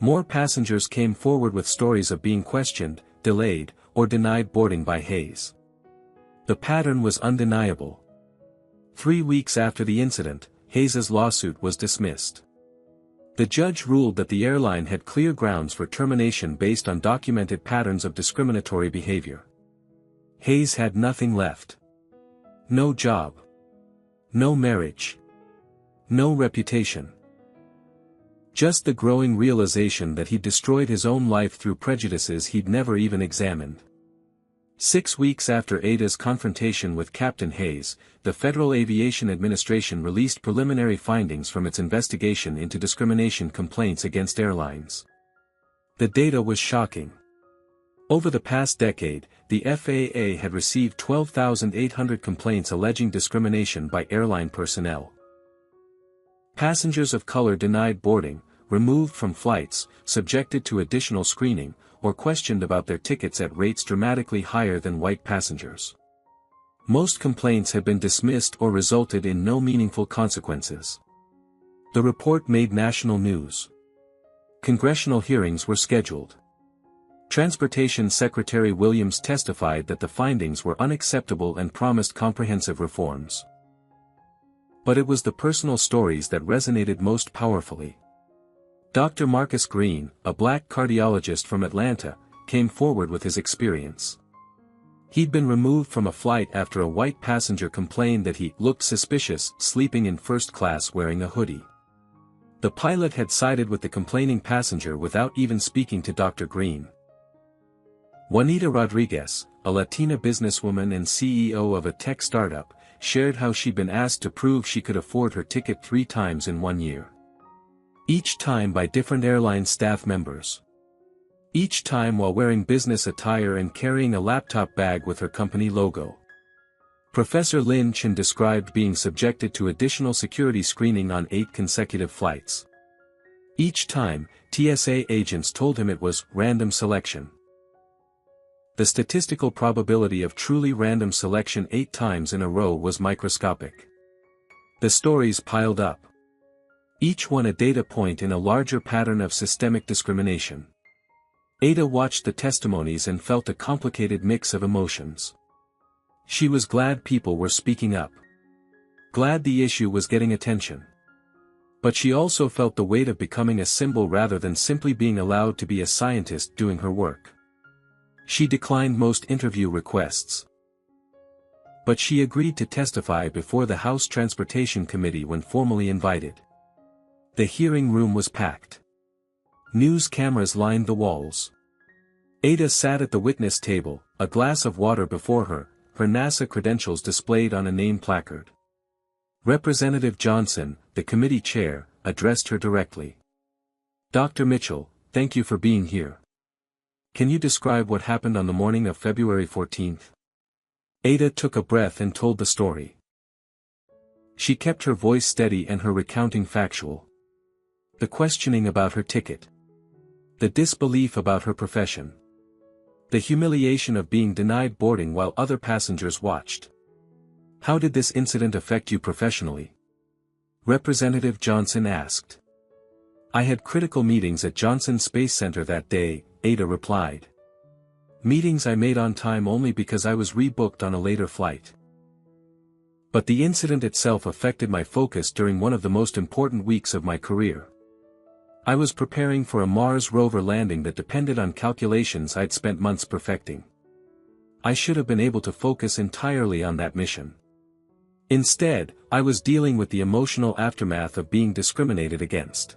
More passengers came forward with stories of being questioned, delayed, or denied boarding by Hayes. The pattern was undeniable. 3 weeks after the incident, Hayes's lawsuit was dismissed. The judge ruled that the airline had clear grounds for termination based on documented patterns of discriminatory behavior. Hayes had nothing left. No job. No marriage. No reputation. Just the growing realization that he'd destroyed his own life through prejudices he'd never even examined. 6 weeks after Ada's confrontation with Captain Hayes, the Federal Aviation Administration released preliminary findings from its investigation into discrimination complaints against airlines. The data was shocking. Over the past decade, the FAA had received 12,800 complaints alleging discrimination by airline personnel. Passengers of color denied boarding, removed from flights, subjected to additional screening, or questioned about their tickets at rates dramatically higher than white passengers. Most complaints had been dismissed or resulted in no meaningful consequences. The report made national news. Congressional hearings were scheduled. Transportation Secretary Williams testified that the findings were unacceptable and promised comprehensive reforms. But it was the personal stories that resonated most powerfully. Dr. Marcus Green, a black cardiologist from Atlanta, came forward with his experience. He'd been removed from a flight after a white passenger complained that he looked suspicious sleeping in first class wearing a hoodie. The pilot had sided with the complaining passenger without even speaking to Dr. Green. Juanita Rodriguez, a Latina businesswoman and CEO of a tech startup, shared how she'd been asked to prove she could afford her ticket 3 times in 1 year. Each time by different airline staff members. Each time while wearing business attire and carrying a laptop bag with her company logo. Professor Lin Chen described being subjected to additional security screening on 8 consecutive flights. Each time, TSA agents told him it was random selection. The statistical probability of truly random selection 8 times in a row was microscopic. The stories piled up. Each one a data point in a larger pattern of systemic discrimination. Ada watched the testimonies and felt a complicated mix of emotions. She was glad people were speaking up. Glad the issue was getting attention. But she also felt the weight of becoming a symbol rather than simply being allowed to be a scientist doing her work. She declined most interview requests. But she agreed to testify before the House Transportation Committee when formally invited. The hearing room was packed. News cameras lined the walls. Ada sat at the witness table, a glass of water before her, her NASA credentials displayed on a name placard. Representative Johnson, the committee chair, addressed her directly. Dr. Mitchell, thank you for being here. Can you describe what happened on the morning of February 14th? Ada took a breath and told the story. She kept her voice steady and her recounting factual. The questioning about her ticket. The disbelief about her profession. The humiliation of being denied boarding while other passengers watched. How did this incident affect you professionally? Representative Johnson asked. I had critical meetings at Johnson Space Center that day, Ada replied. Meetings I made on time only because I was rebooked on a later flight. But the incident itself affected my focus during one of the most important weeks of my career. I was preparing for a Mars rover landing that depended on calculations I'd spent months perfecting. I should have been able to focus entirely on that mission. Instead, I was dealing with the emotional aftermath of being discriminated against.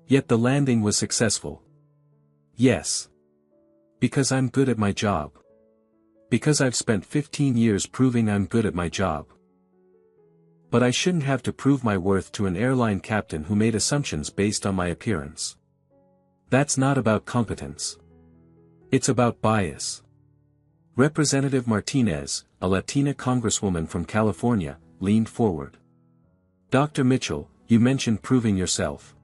Yet the landing was successful. Yes. Because I'm good at my job. Because I've spent 15 years proving I'm good at my job. But I shouldn't have to prove my worth to an airline captain who made assumptions based on my appearance. That's not about competence. It's about bias. Representative Martinez, a Latina congresswoman from California, leaned forward. Dr. Mitchell, you mentioned proving yourself.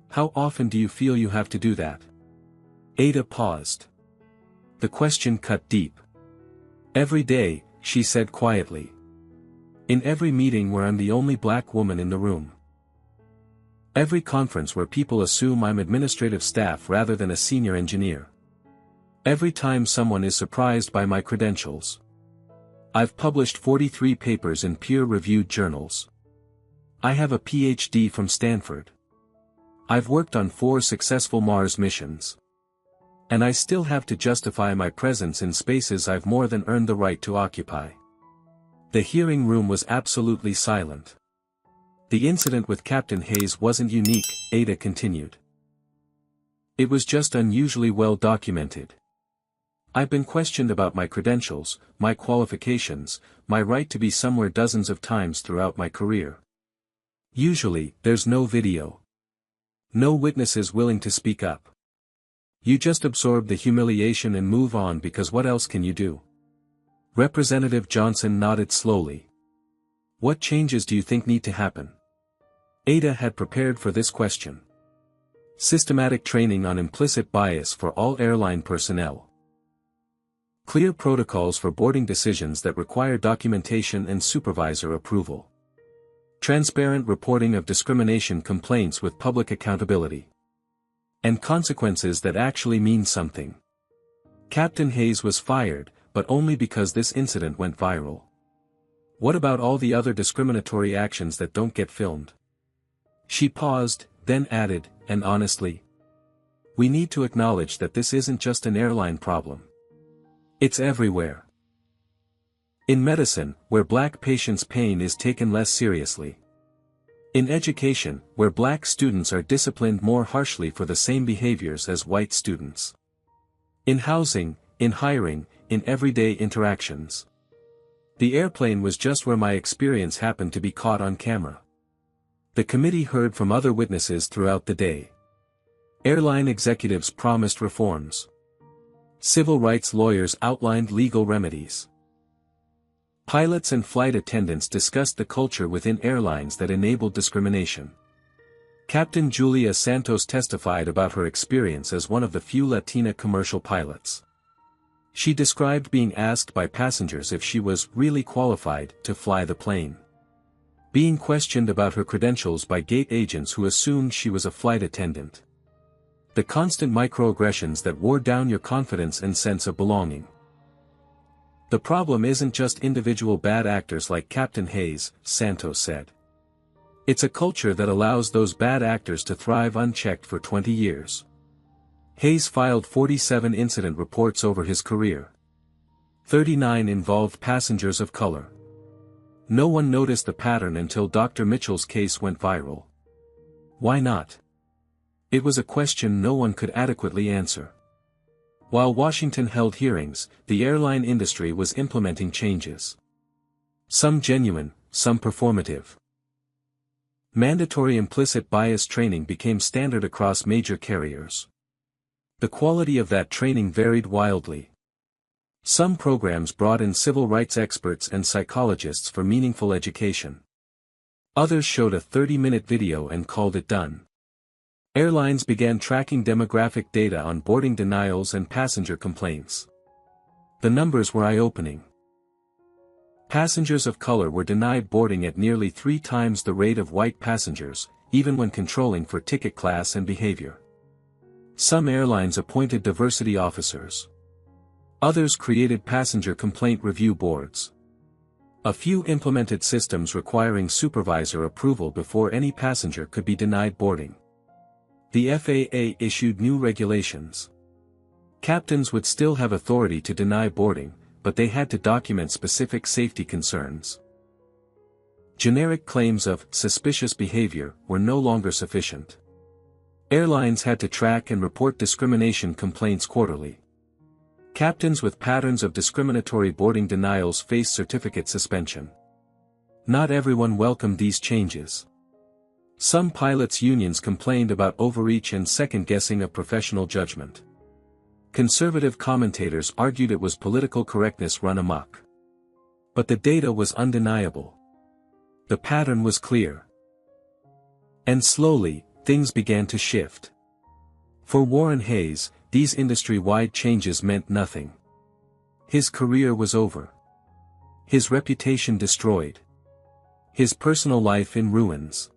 How often do you feel you have to do that? Ada paused. The question cut deep. Every day, she said quietly. In every meeting where I'm the only black woman in the room. Every conference where people assume I'm administrative staff rather than a senior engineer. Every time someone is surprised by my credentials. I've published 43 papers in peer-reviewed journals. I have a PhD from Stanford. I've worked on 4 successful Mars missions. And I still have to justify my presence in spaces I've more than earned the right to occupy. The hearing room was absolutely silent. The incident with Captain Hayes wasn't unique, Ada continued. It was just unusually well documented. I've been questioned about my credentials, my qualifications, my right to be somewhere dozens of times throughout my career. Usually, there's no video. No witnesses willing to speak up. You just absorb the humiliation and move on because what else can you do? Representative Johnson nodded slowly. What changes do you think need to happen? Ada had prepared for this question. Systematic training on implicit bias for all airline personnel. Clear protocols for boarding decisions that require documentation and supervisor approval. Transparent reporting of discrimination complaints with public accountability. And consequences that actually mean something. Captain Hayes was fired, but only because this incident went viral. What about all the other discriminatory actions that don't get filmed? She paused, then added, and honestly, we need to acknowledge that this isn't just an airline problem. It's everywhere. In medicine, where black patients' pain is taken less seriously. In education, where black students are disciplined more harshly for the same behaviors as white students. In housing, in hiring, in everyday interactions. The airplane was just where my experience happened to be caught on camera. The committee heard from other witnesses throughout the day. Airline executives promised reforms. Civil rights lawyers outlined legal remedies. Pilots and flight attendants discussed the culture within airlines that enabled discrimination. Captain Julia Santos testified about her experience as one of the few Latina commercial pilots. She described being asked by passengers if she was really qualified to fly the plane. Being questioned about her credentials by gate agents who assumed she was a flight attendant. The constant microaggressions that wore down your confidence and sense of belonging. The problem isn't just individual bad actors like Captain Hayes, Santos said. It's a culture that allows those bad actors to thrive unchecked for 20 years. Hayes filed 47 incident reports over his career. 39 involved passengers of color. No one noticed the pattern until Dr. Mitchell's case went viral. Why not? It was a question no one could adequately answer. While Washington held hearings, the airline industry was implementing changes. Some genuine, some performative. Mandatory implicit bias training became standard across major carriers. The quality of that training varied wildly. Some programs brought in civil rights experts and psychologists for meaningful education. Others showed a 30-minute video and called it done. Airlines began tracking demographic data on boarding denials and passenger complaints. The numbers were eye-opening. Passengers of color were denied boarding at nearly 3 times the rate of white passengers, even when controlling for ticket class and behavior. Some airlines appointed diversity officers. Others created passenger complaint review boards. A few implemented systems requiring supervisor approval before any passenger could be denied boarding. The FAA issued new regulations. Captains would still have authority to deny boarding, but they had to document specific safety concerns. Generic claims of suspicious behavior were no longer sufficient. Airlines had to track and report discrimination complaints quarterly. Captains with patterns of discriminatory boarding denials faced certificate suspension. Not everyone welcomed these changes. Some pilots' unions complained about overreach and second-guessing of professional judgment. Conservative commentators argued it was political correctness run amok. But the data was undeniable. The pattern was clear. And slowly, things began to shift. For Warren Hayes, these industry-wide changes meant nothing. His career was over. His reputation destroyed. His personal life in ruins.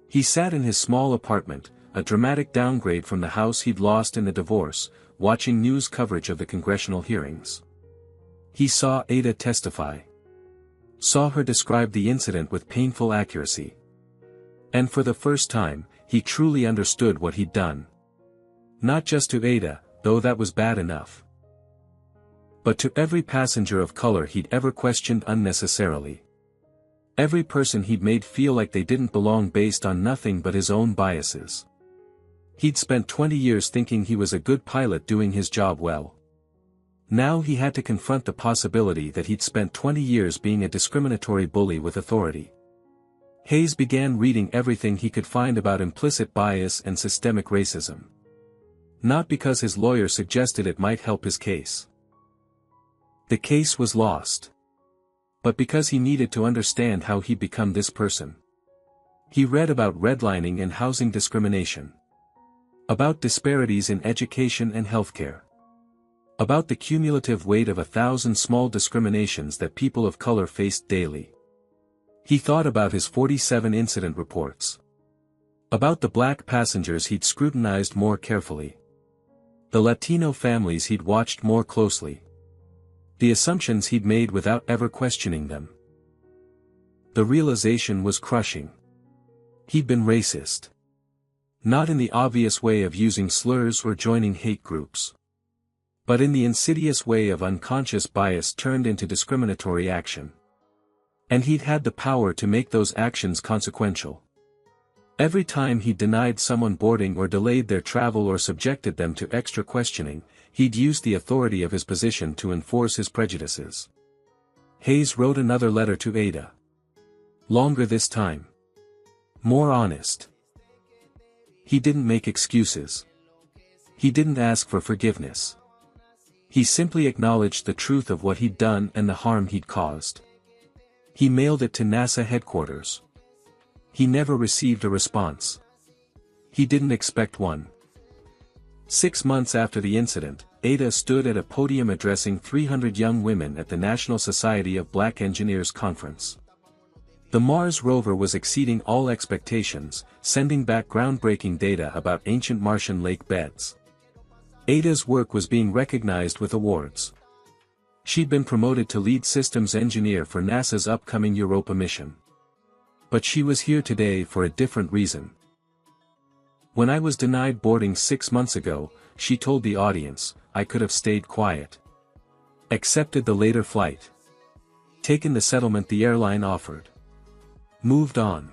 He sat in his small apartment, a dramatic downgrade from the house he'd lost in the divorce, watching news coverage of the congressional hearings. He saw Ada testify. Saw her describe the incident with painful accuracy. And for the first time, he truly understood what he'd done. Not just to Ada, though that was bad enough, but to every passenger of color he'd ever questioned unnecessarily. Every person he'd made feel like they didn't belong based on nothing but his own biases. He'd spent 20 years thinking he was a good pilot doing his job well. Now he had to confront the possibility that he'd spent 20 years being a discriminatory bully with authority. Hayes began reading everything he could find about implicit bias and systemic racism. Not because his lawyer suggested it might help his case. The case was lost. But because he needed to understand how he'd become this person. He read about redlining and housing discrimination. About disparities in education and healthcare. About the cumulative weight of 1,000 small discriminations that people of color faced daily. He thought about his 47 incident reports. About the black passengers he'd scrutinized more carefully. The Latino families he'd watched more closely. The assumptions he'd made without ever questioning them. The realization was crushing. He'd been racist. Not in the obvious way of using slurs or joining hate groups. But in the insidious way of unconscious bias turned into discriminatory action. And he'd had the power to make those actions consequential. Every time he denied someone boarding or delayed their travel or subjected them to extra questioning, he'd used the authority of his position to enforce his prejudices. Hayes wrote another letter to Ada. Longer this time. More honest. He didn't make excuses. He didn't ask for forgiveness. He simply acknowledged the truth of what he'd done and the harm he'd caused. He mailed it to NASA headquarters. He never received a response. He didn't expect one. 6 months after the incident, Ada stood at a podium addressing 300 young women at the National Society of Black Engineers conference. The Mars rover was exceeding all expectations, sending back groundbreaking data about ancient Martian lake beds. Ada's work was being recognized with awards. She'd been promoted to lead systems engineer for NASA's upcoming Europa mission. But she was here today for a different reason. When I was denied boarding 6 months ago, she told the audience, I could have stayed quiet. Accepted the later flight. Taken the settlement the airline offered. Moved on.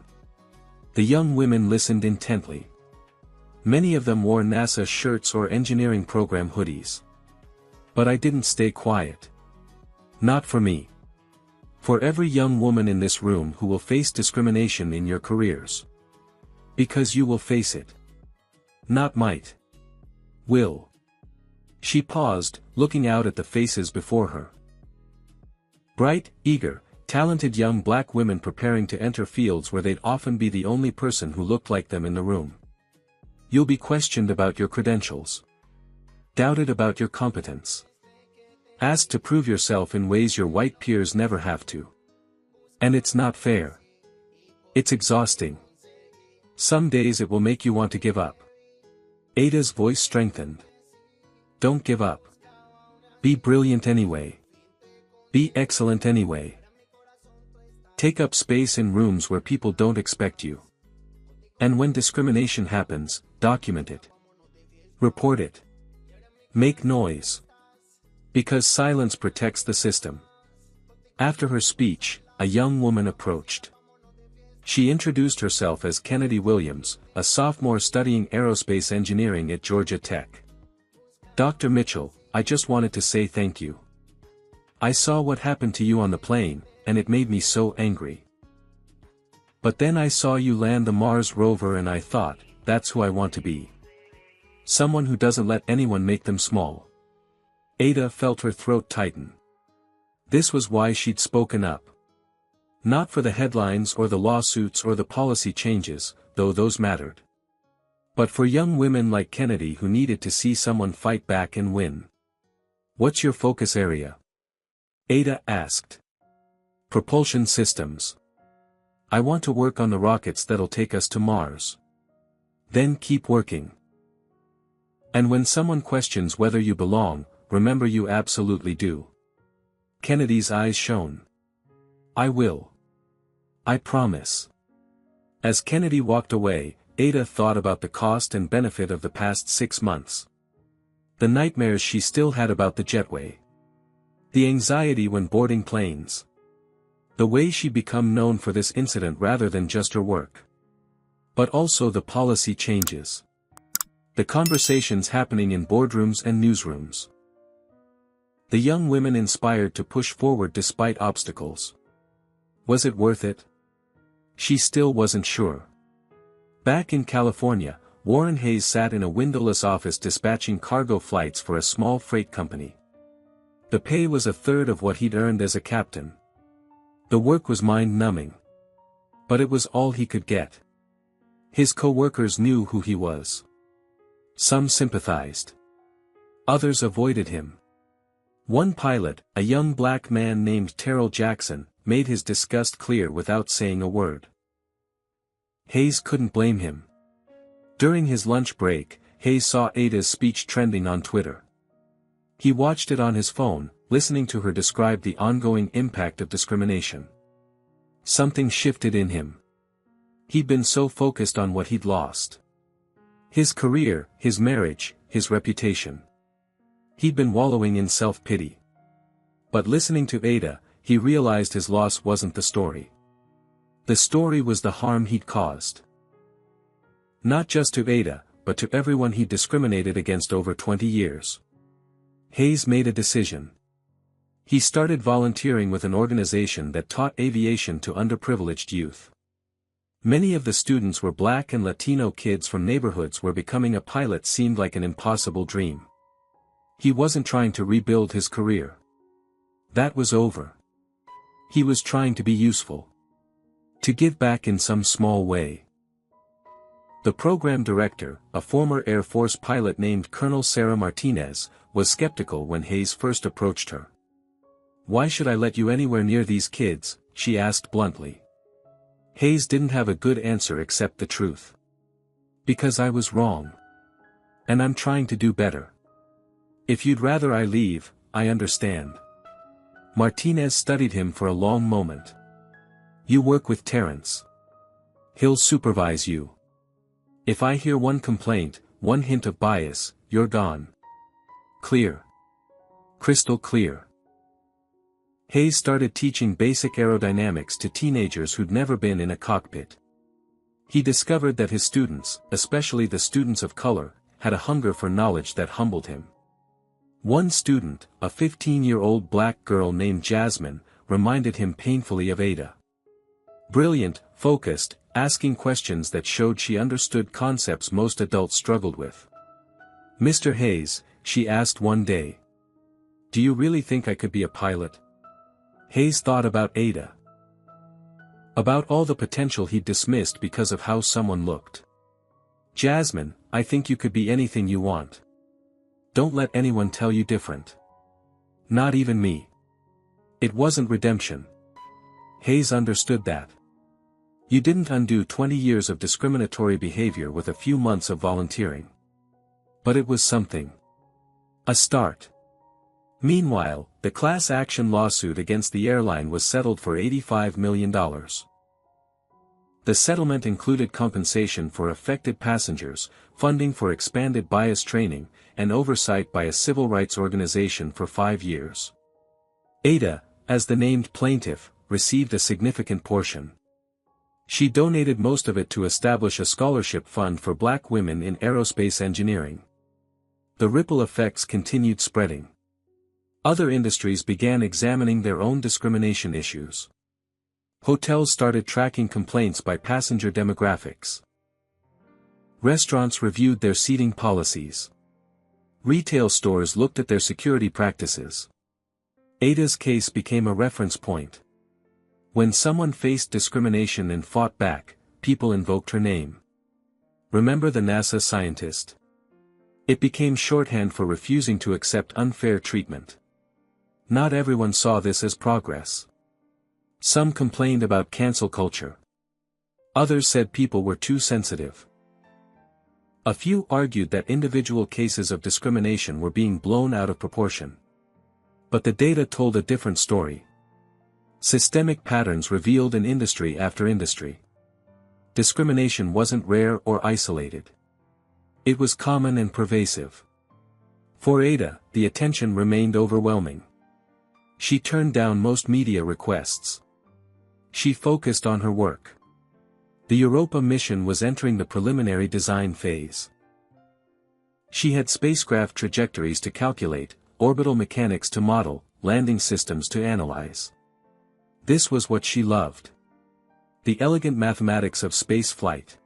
The young women listened intently. Many of them wore NASA shirts or engineering program hoodies. But I didn't stay quiet. Not for me. For every young woman in this room who will face discrimination in your careers. Because you will face it. Not might. Will. She paused, looking out at the faces before her. Bright, eager, talented young black women preparing to enter fields where they'd often be the only person who looked like them in the room. You'll be questioned about your credentials. Doubted about your competence. Asked to prove yourself in ways your white peers never have to. And it's not fair. It's exhausting. Some days it will make you want to give up. Ada's voice strengthened. Don't give up. Be brilliant anyway. Be excellent anyway. Take up space in rooms where people don't expect you. And when discrimination happens, document it. Report it. Make noise. Because silence protects the system. After her speech, a young woman approached. She introduced herself as Kennedy Williams, a sophomore studying aerospace engineering at Georgia Tech. Dr. Mitchell, I just wanted to say thank you. I saw what happened to you on the plane, and it made me so angry. But then I saw you land the Mars rover and I thought, that's who I want to be. Someone who doesn't let anyone make them small. Ada felt her throat tighten. This was why she'd spoken up. Not for the headlines or the lawsuits or the policy changes, though those mattered. But for young women like Kennedy who needed to see someone fight back and win. What's your focus area? Ada asked. Propulsion systems. I want to work on the rockets that'll take us to Mars. Then keep working. And when someone questions whether you belong, remember you absolutely do. Kennedy's eyes shone. I will. I promise. As Kennedy walked away, Ada thought about the cost and benefit of the past 6 months. The nightmares she still had about the jetway. The anxiety when boarding planes. The way she'd become known for this incident rather than just her work. But also the policy changes. The conversations happening in boardrooms and newsrooms. The young women inspired to push forward despite obstacles. Was it worth it? She still wasn't sure. Back in California, Warren Hayes sat in a windowless office dispatching cargo flights for a small freight company. The pay was a third of what he'd earned as a captain. The work was mind-numbing. But it was all he could get. His co-workers knew who he was. Some sympathized. Others avoided him. One pilot, a young black man named Terrell Jackson, made his disgust clear without saying a word. Hayes couldn't blame him. During his lunch break, Hayes saw Ada's speech trending on Twitter. He watched it on his phone, listening to her describe the ongoing impact of discrimination. Something shifted in him. He'd been so focused on what he'd lost. His career, his marriage, his reputation. He'd been wallowing in self-pity. But listening to Ada, he realized his loss wasn't the story. The story was the harm he'd caused. Not just to Ada, but to everyone he'd discriminated against over 20 years. Hayes made a decision. He started volunteering with an organization that taught aviation to underprivileged youth. Many of the students were Black and Latino kids from neighborhoods where becoming a pilot seemed like an impossible dream. He wasn't trying to rebuild his career. That was over. He was trying to be useful. To give back in some small way. The program director, a former Air Force pilot named Colonel Sarah Martinez, was skeptical when Hayes first approached her. "Why should I let you anywhere near these kids?" she asked bluntly. Hayes didn't have a good answer except the truth. "Because I was wrong. And I'm trying to do better. If you'd rather I leave, I understand." Martinez studied him for a long moment. "You work with Terrence. He'll supervise you. If I hear one complaint, one hint of bias, you're gone. Clear. Crystal clear." Hayes started teaching basic aerodynamics to teenagers who'd never been in a cockpit. He discovered that his students, especially the students of color, had a hunger for knowledge that humbled him. One student, a 15-year-old black girl named Jasmine, reminded him painfully of Ada. Brilliant, focused, asking questions that showed she understood concepts most adults struggled with. "Mr. Hayes," she asked one day. "Do you really think I could be a pilot?" Hayes thought about Ada. About all the potential he'd dismissed because of how someone looked. "Jasmine, I think you could be anything you want. Don't let anyone tell you different. Not even me." It wasn't redemption. Hayes understood that. You didn't undo 20 years of discriminatory behavior with a few months of volunteering. But it was something. A start. Meanwhile, the class action lawsuit against the airline was settled for $85 million. The settlement included compensation for affected passengers, funding for expanded bias training, and oversight by a civil rights organization for 5 years. Ada, as the named plaintiff, received a significant portion. She donated most of it to establish a scholarship fund for black women in aerospace engineering. The ripple effects continued spreading. Other industries began examining their own discrimination issues. Hotels started tracking complaints by passenger demographics. Restaurants reviewed their seating policies. Retail stores looked at their security practices. Ada's case became a reference point. When someone faced discrimination and fought back, people invoked her name. Remember the NASA scientist? It became shorthand for refusing to accept unfair treatment. Not everyone saw this as progress. Some complained about cancel culture. Others said people were too sensitive. A few argued that individual cases of discrimination were being blown out of proportion. But the data told a different story. Systemic patterns revealed in industry after industry. Discrimination wasn't rare or isolated. It was common and pervasive. For Ada, the attention remained overwhelming. She turned down most media requests. She focused on her work. The Europa mission was entering the preliminary design phase. She had spacecraft trajectories to calculate, orbital mechanics to model, landing systems to analyze. This was what she loved. The elegant mathematics of space flight.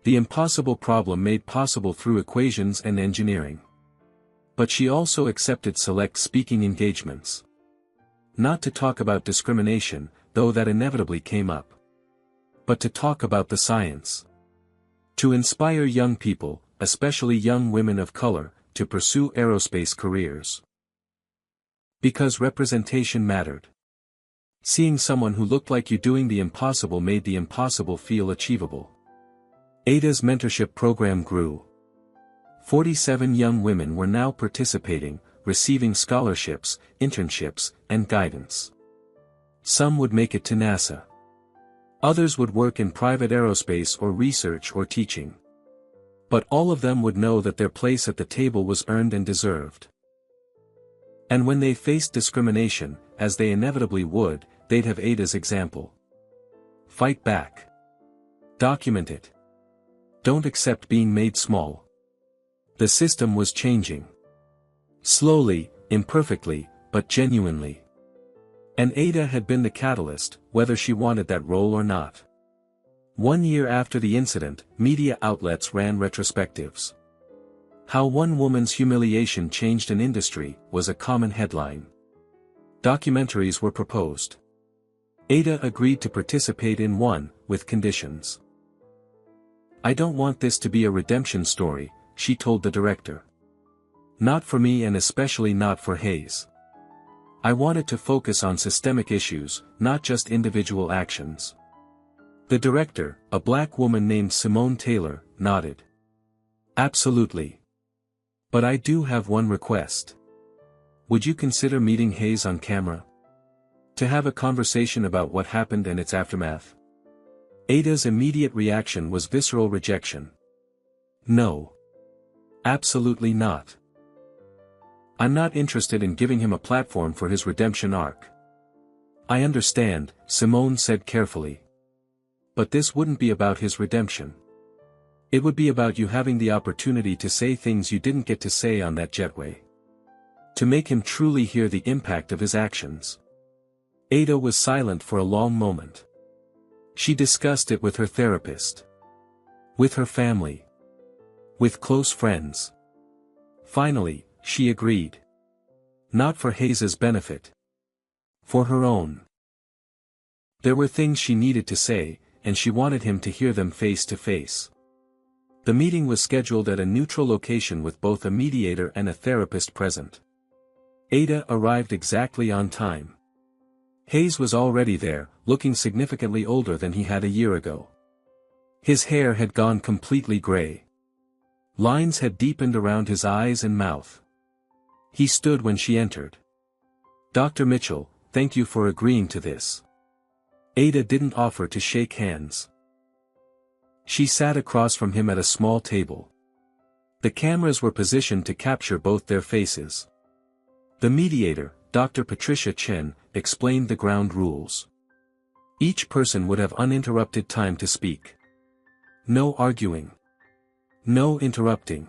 The impossible problem made possible through equations and engineering. But she also accepted select speaking engagements. Not to talk about discrimination, though that inevitably came up. But to talk about the science. To inspire young people, especially young women of color, to pursue aerospace careers. Because representation mattered. Seeing someone who looked like you doing the impossible made the impossible feel achievable. Ada's mentorship program grew. 47 young women were now participating, receiving scholarships, internships, and guidance. Some would make it to NASA. Others would work in private aerospace or research or teaching. But all of them would know that their place at the table was earned and deserved. And when they faced discrimination, as they inevitably would, they'd have Ada's example. Fight back. Document it. Don't accept being made small. The system was changing. Slowly, imperfectly, but genuinely. And Ada had been the catalyst, whether she wanted that role or not. 1 year after the incident, media outlets ran retrospectives. How one woman's humiliation changed an industry was a common headline. Documentaries were proposed. Ada agreed to participate in one, with conditions. "I don't want this to be a redemption story," she told the director. "Not for me and especially not for Hayes. I want it to focus on systemic issues, not just individual actions." The director, a black woman named Simone Taylor, nodded. "Absolutely. But I do have one request. Would you consider meeting Hayes on camera? To have a conversation about what happened and its aftermath?" Ada's immediate reaction was visceral rejection. "No. Absolutely not. I'm not interested in giving him a platform for his redemption arc." "I understand," Simone said carefully. "But this wouldn't be about his redemption. It would be about you having the opportunity to say things you didn't get to say on that jetway. To make him truly hear the impact of his actions." Ada was silent for a long moment. She discussed it with her therapist. With her family. With close friends. Finally, she agreed. Not for Hayes's benefit. For her own. There were things she needed to say, and she wanted him to hear them face to face. The meeting was scheduled at a neutral location with both a mediator and a therapist present. Ada arrived exactly on time. Hayes was already there, looking significantly older than he had a year ago. His hair had gone completely gray. Lines had deepened around his eyes and mouth. He stood when she entered. "Dr. Mitchell, thank you for agreeing to this." Ada didn't offer to shake hands. She sat across from him at a small table. The cameras were positioned to capture both their faces. The mediator, Dr. Patricia Chen, explained the ground rules. Each person would have uninterrupted time to speak. No arguing. No interrupting.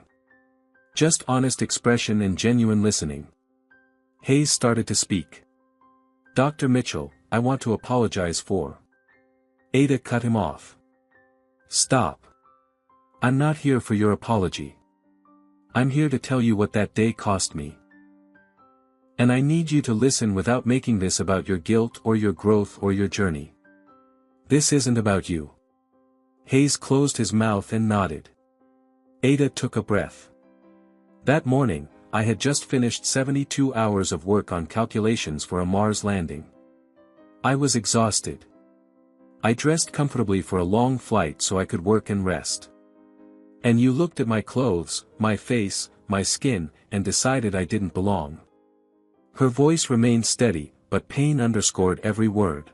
Just honest expression and genuine listening. Hayes started to speak. "Dr. Mitchell, I want to apologize for." Ada cut him off. "Stop. I'm not here for your apology. I'm here to tell you what that day cost me. And I need you to listen without making this about your guilt or your growth or your journey. This isn't about you." Hayes closed his mouth and nodded. Ada took a breath. "That morning, I had just finished 72 hours of work on calculations for a Mars landing. I was exhausted. I dressed comfortably for a long flight so I could work and rest. And you looked at my clothes, my face, my skin, and decided I didn't belong." Her voice remained steady, but pain underscored every word.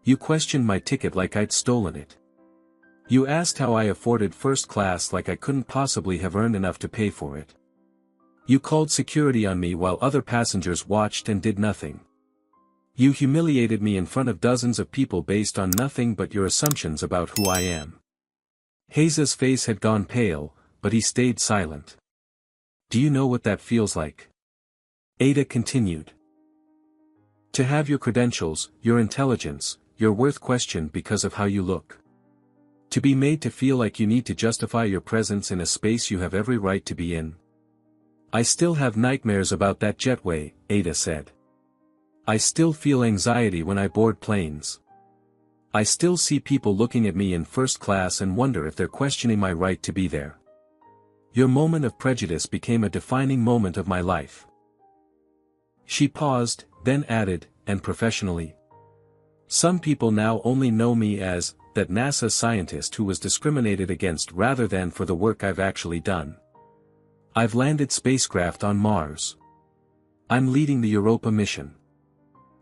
You questioned my ticket like I'd stolen it. You asked how I afforded first class like I couldn't possibly have earned enough to pay for it. You called security on me while other passengers watched and did nothing. You humiliated me in front of dozens of people based on nothing but your assumptions about who I am. Hayes's face had gone pale, but he stayed silent. Do you know what that feels like? Ada continued. To have your credentials, your intelligence, your worth questioned because of how you look. To be made to feel like you need to justify your presence in a space you have every right to be in. I still have nightmares about that jetway, Ada said. I still feel anxiety when I board planes. I still see people looking at me in first class and wonder if they're questioning my right to be there. Your moment of prejudice became a defining moment of my life. She paused, then added, and professionally. Some people now only know me as that NASA scientist who was discriminated against rather than for the work I've actually done. I've landed spacecraft on Mars. I'm leading the Europa mission.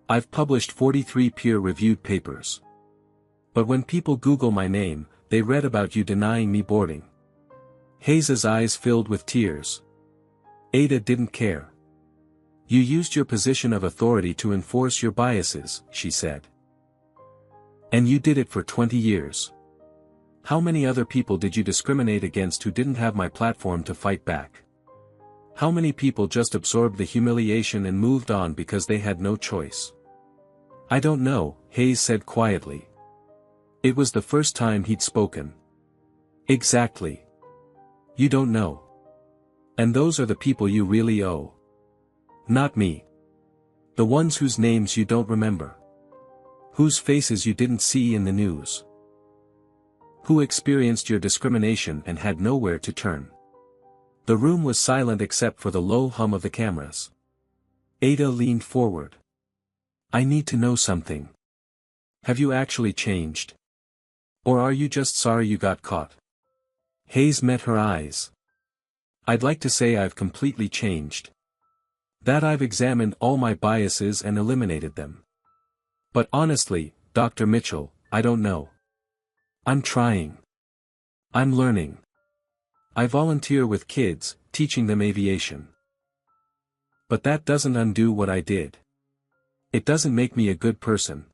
I've published 43 peer-reviewed papers. But when people Google my name, they read about you denying me boarding. Hayes's eyes filled with tears. Ada didn't care. You used your position of authority to enforce your biases, she said. And you did it for 20 years. How many other people did you discriminate against who didn't have my platform to fight back? How many people just absorbed the humiliation and moved on because they had no choice? I don't know, Hayes said quietly. It was the first time he'd spoken. Exactly. You don't know. And those are the people you really owe. Not me. The ones whose names you don't remember. Whose faces you didn't see in the news. Who experienced your discrimination and had nowhere to turn. The room was silent except for the low hum of the cameras. Ada leaned forward. I need to know something. Have you actually changed? Or are you just sorry you got caught? Hayes met her eyes. I'd like to say I've completely changed. That I've examined all my biases and eliminated them. But honestly, Dr. Mitchell, I don't know. I'm trying. I'm learning. I volunteer with kids, teaching them aviation. But that doesn't undo what I did. It doesn't make me a good person.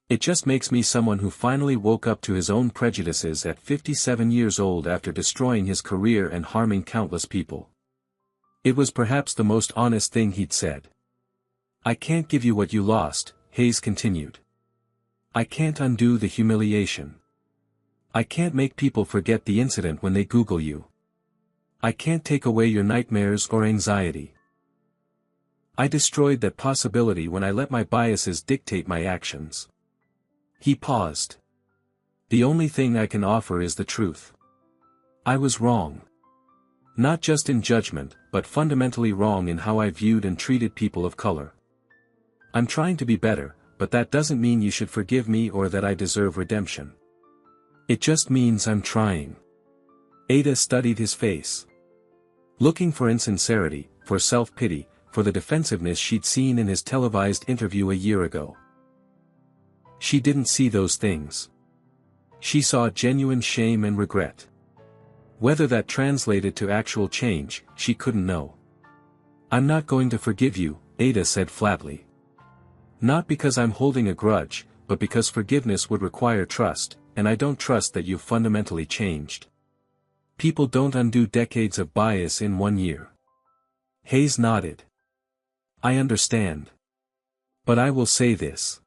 It just makes me someone who finally woke up to his own prejudices at 57 years old after destroying his career and harming countless people. It was perhaps the most honest thing he'd said. I can't give you what you lost, Hayes continued. I can't undo the humiliation. I can't make people forget the incident when they Google you. I can't take away your nightmares or anxiety. I destroyed that possibility when I let my biases dictate my actions. He paused. The only thing I can offer is the truth. I was wrong. Not just in judgment, but fundamentally wrong in how I viewed and treated people of color. I'm trying to be better, but that doesn't mean you should forgive me or that I deserve redemption. It just means I'm trying. Ada studied his face. Looking for insincerity, for self-pity, for the defensiveness she'd seen in his televised interview a year ago. She didn't see those things. She saw genuine shame and regret. Whether that translated to actual change, she couldn't know. I'm not going to forgive you, Ada said flatly. Not because I'm holding a grudge, but because forgiveness would require trust, and I don't trust that you've fundamentally changed. People don't undo decades of bias in 1 year. Hayes nodded. I understand. But I will say this.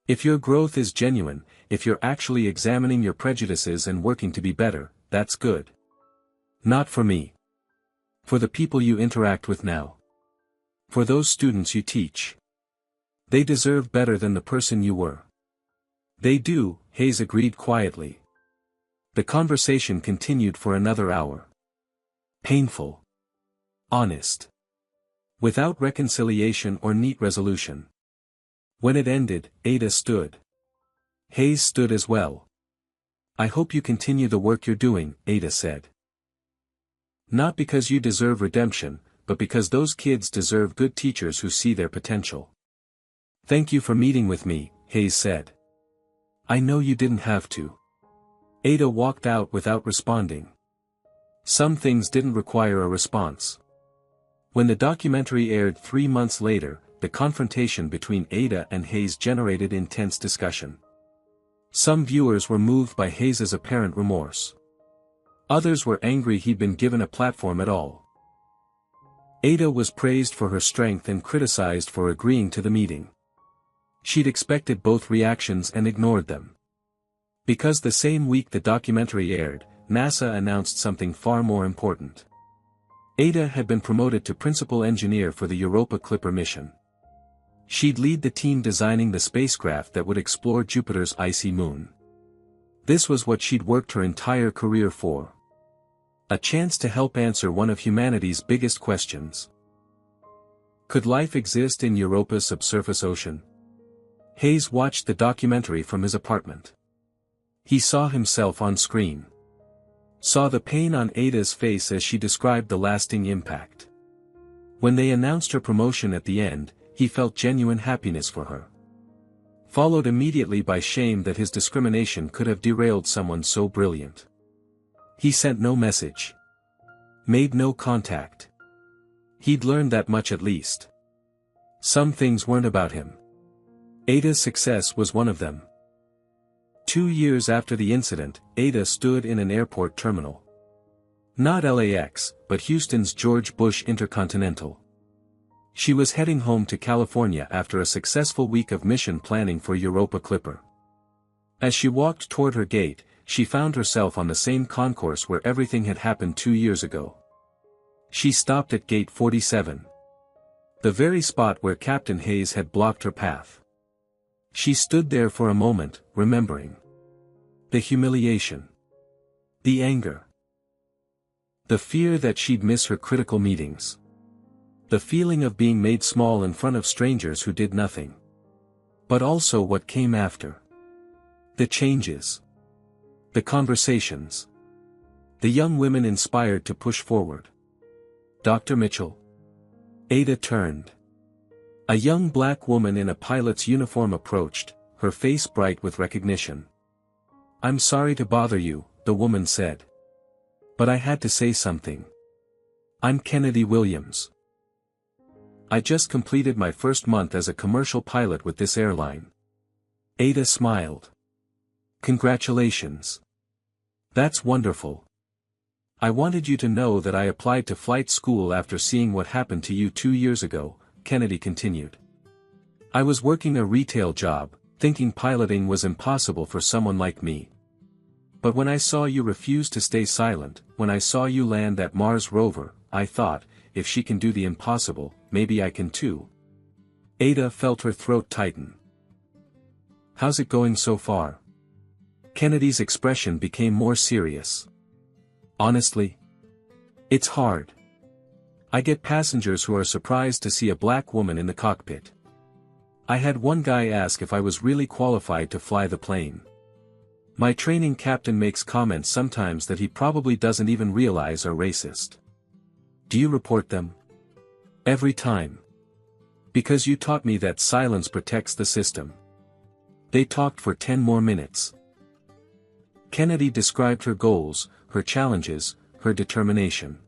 If your growth is genuine, if you're actually examining your prejudices and working to be better, that's good. Not for me. For the people you interact with now. For those students you teach. They deserve better than the person you were. They do, Hayes agreed quietly. The conversation continued for another hour. Painful. Honest. Without reconciliation or neat resolution. When it ended, Ada stood. Hayes stood as well. I hope you continue the work you're doing, Ada said. Not because you deserve redemption, but because those kids deserve good teachers who see their potential. Thank you for meeting with me, Hayes said. I know you didn't have to. Ada walked out without responding. Some things didn't require a response. When the documentary aired 3 months later, the confrontation between Ada and Hayes generated intense discussion. Some viewers were moved by Hayes's apparent remorse. Others were angry he'd been given a platform at all. Ada was praised for her strength and criticized for agreeing to the meeting. She'd expected both reactions and ignored them. Because the same week the documentary aired, NASA announced something far more important. Ada had been promoted to principal engineer for the Europa Clipper mission. She'd lead the team designing the spacecraft that would explore Jupiter's icy moon. This was what she'd worked her entire career for. A chance to help answer one of humanity's biggest questions. Could life exist in Europa's subsurface ocean? Hayes watched the documentary from his apartment. He saw himself on screen. Saw the pain on Ada's face as she described the lasting impact. When they announced her promotion at the end, he felt genuine happiness for her. Followed immediately by shame that his discrimination could have derailed someone so brilliant. He sent no message. Made no contact. He'd learned that much at least. Some things weren't about him. Ada's success was one of them. 2 years after the incident, Ada stood in an airport terminal. Not LAX, but Houston's George Bush Intercontinental. She was heading home to California after a successful week of mission planning for Europa Clipper. As she walked toward her gate, she found herself on the same concourse where everything had happened 2 years ago. She stopped at gate 47. The very spot where Captain Hayes had blocked her path. She stood there for a moment, remembering. The humiliation. The anger. The fear that she'd miss her critical meetings. The feeling of being made small in front of strangers who did nothing. But also what came after. The changes. The conversations. The young women inspired to push forward. Dr. Mitchell. Ada turned. A young black woman in a pilot's uniform approached, her face bright with recognition. I'm sorry to bother you, the woman said. But I had to say something. I'm Kennedy Williams. I just completed my first month as a commercial pilot with this airline. Ada smiled. Congratulations. That's wonderful. I wanted you to know that I applied to flight school after seeing what happened to you 2 years ago, Kennedy continued. I was working a retail job, thinking piloting was impossible for someone like me. But when I saw you refuse to stay silent, when I saw you land that Mars rover, I thought, if she can do the impossible, maybe I can too. Ada felt her throat tighten. How's it going so far? Kennedy's expression became more serious. Honestly? It's hard. I get passengers who are surprised to see a black woman in the cockpit. I had one guy ask if I was really qualified to fly the plane. My training captain makes comments sometimes that he probably doesn't even realize are racist. Do you report them? Every time. Because you taught me that silence protects the system. They talked for 10 more minutes. Kennedy described her goals, her challenges, her determination.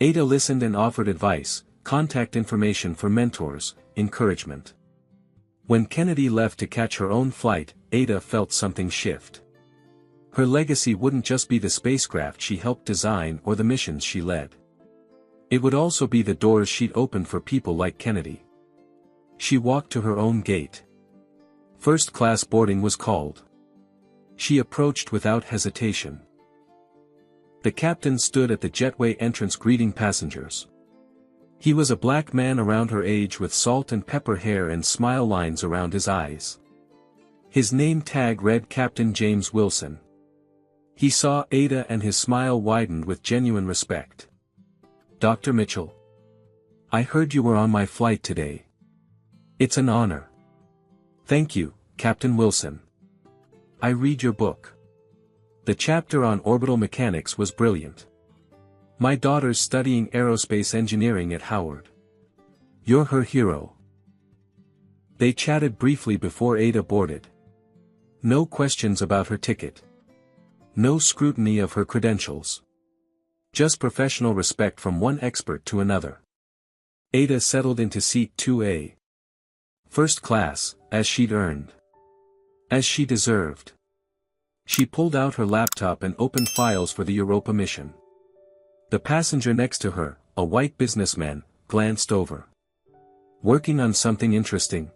Ada listened and offered advice, contact information for mentors, encouragement. When Kennedy left to catch her own flight, Ada felt something shift. Her legacy wouldn't just be the spacecraft she helped design or the missions she led. It would also be the doors she'd opened for people like Kennedy. She walked to her own gate. First-class boarding was called. She approached without hesitation. The captain stood at the jetway entrance greeting passengers. He was a black man around her age with salt and pepper hair and smile lines around his eyes. His name tag read Captain James Wilson. He saw Ada and his smile widened with genuine respect. Dr. Mitchell. I heard you were on my flight today. It's an honor. Thank you, Captain Wilson. I read your book. The chapter on orbital mechanics was brilliant. My daughter's studying aerospace engineering at Howard. You're her hero. They chatted briefly before Ada boarded. No questions about her ticket. No scrutiny of her credentials. Just professional respect from one expert to another. Ada settled into seat 2A. First class, as she'd earned. As she deserved. She pulled out her laptop and opened files for the Europa mission. The passenger next to her, a white businessman, glanced over. Working on something interesting?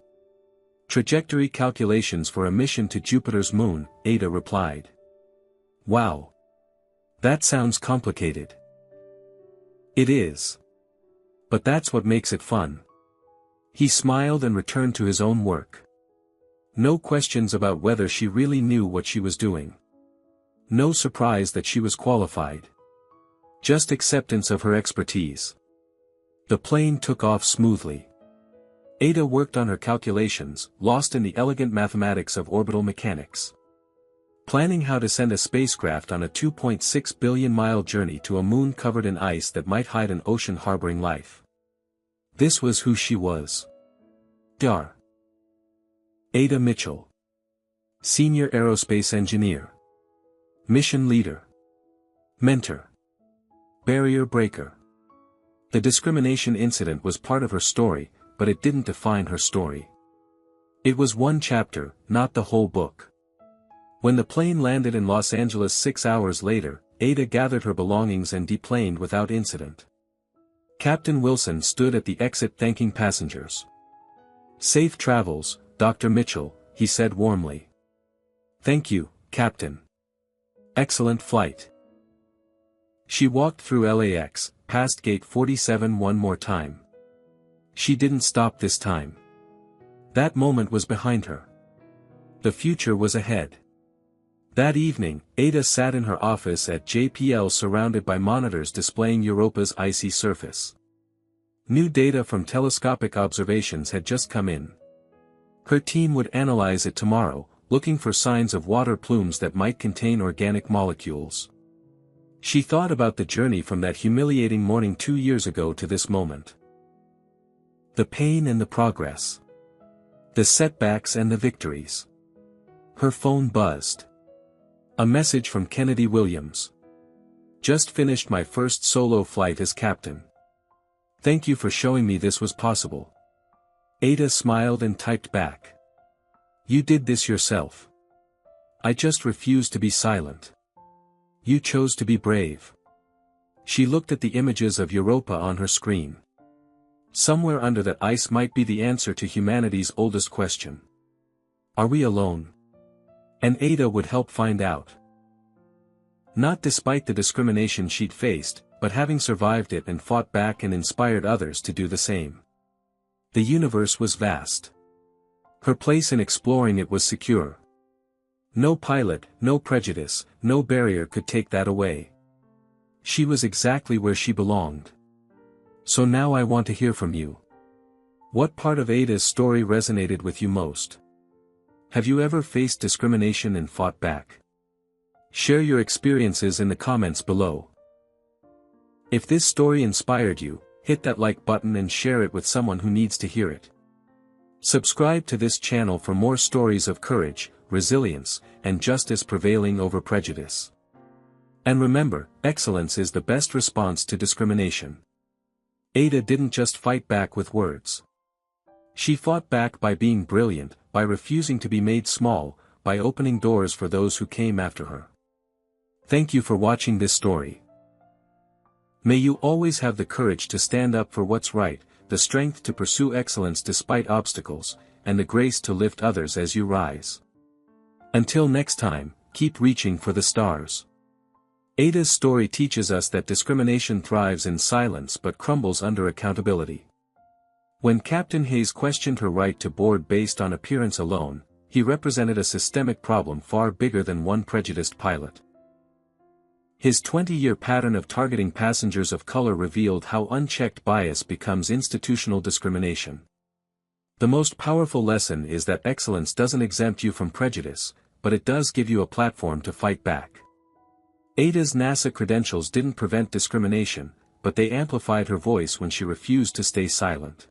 Trajectory calculations for a mission to Jupiter's moon, Ada replied. Wow. That sounds complicated. It is. But that's what makes it fun. He smiled and returned to his own work. No questions about whether she really knew what she was doing. No surprise that she was qualified. Just acceptance of her expertise. The plane took off smoothly. Ada worked on her calculations, lost in the elegant mathematics of orbital mechanics. Planning how to send a spacecraft on a 2.6 billion-mile journey to a moon covered in ice that might hide an ocean harboring life. This was who she was. Dar. Ada Mitchell. Senior aerospace engineer. Mission leader. Mentor. Barrier breaker. The discrimination incident was part of her story, but it didn't define her story. It was one chapter, not the whole book. When the plane landed in Los Angeles 6 hours later, Ada gathered her belongings and deplaned without incident. Captain Wilson stood at the exit thanking passengers. Safe travels, Dr. Mitchell, he said warmly. Thank you, Captain. Excellent flight. She walked through LAX, past gate 47 one more time. She didn't stop this time. That moment was behind her. The future was ahead. That evening, Ada sat in her office at JPL surrounded by monitors displaying Europa's icy surface. New data from telescopic observations had just come in. Her team would analyze it tomorrow, looking for signs of water plumes that might contain organic molecules. She thought about the journey from that humiliating morning 2 years ago to this moment. The pain and the progress. The setbacks and the victories. Her phone buzzed. A message from Kennedy Williams. Just finished my first solo flight as captain. Thank you for showing me this was possible. Ada smiled and typed back. You did this yourself. I just refused to be silent. You chose to be brave. She looked at the images of Europa on her screen. Somewhere under that ice might be the answer to humanity's oldest question. Are we alone? And Ada would help find out. Not despite the discrimination she'd faced, but having survived it and fought back and inspired others to do the same. The universe was vast. Her place in exploring it was secure. No pilot, no prejudice, no barrier could take that away. She was exactly where she belonged. So now I want to hear from you. What part of Ada's story resonated with you most? Have you ever faced discrimination and fought back? Share your experiences in the comments below. If this story inspired you, hit that like button and share it with someone who needs to hear it. Subscribe to this channel for more stories of courage, resilience, and justice prevailing over prejudice. And remember, excellence is the best response to discrimination. Ada didn't just fight back with words. She fought back by being brilliant, by refusing to be made small, by opening doors for those who came after her. Thank you for watching this story. May you always have the courage to stand up for what's right, the strength to pursue excellence despite obstacles, and the grace to lift others as you rise. Until next time, keep reaching for the stars. Ada's story teaches us that discrimination thrives in silence but crumbles under accountability. When Captain Hayes questioned her right to board based on appearance alone, he represented a systemic problem far bigger than one prejudiced pilot. His 20-year pattern of targeting passengers of color revealed how unchecked bias becomes institutional discrimination. The most powerful lesson is that excellence doesn't exempt you from prejudice, but it does give you a platform to fight back. Ada's NASA credentials didn't prevent discrimination, but they amplified her voice when she refused to stay silent.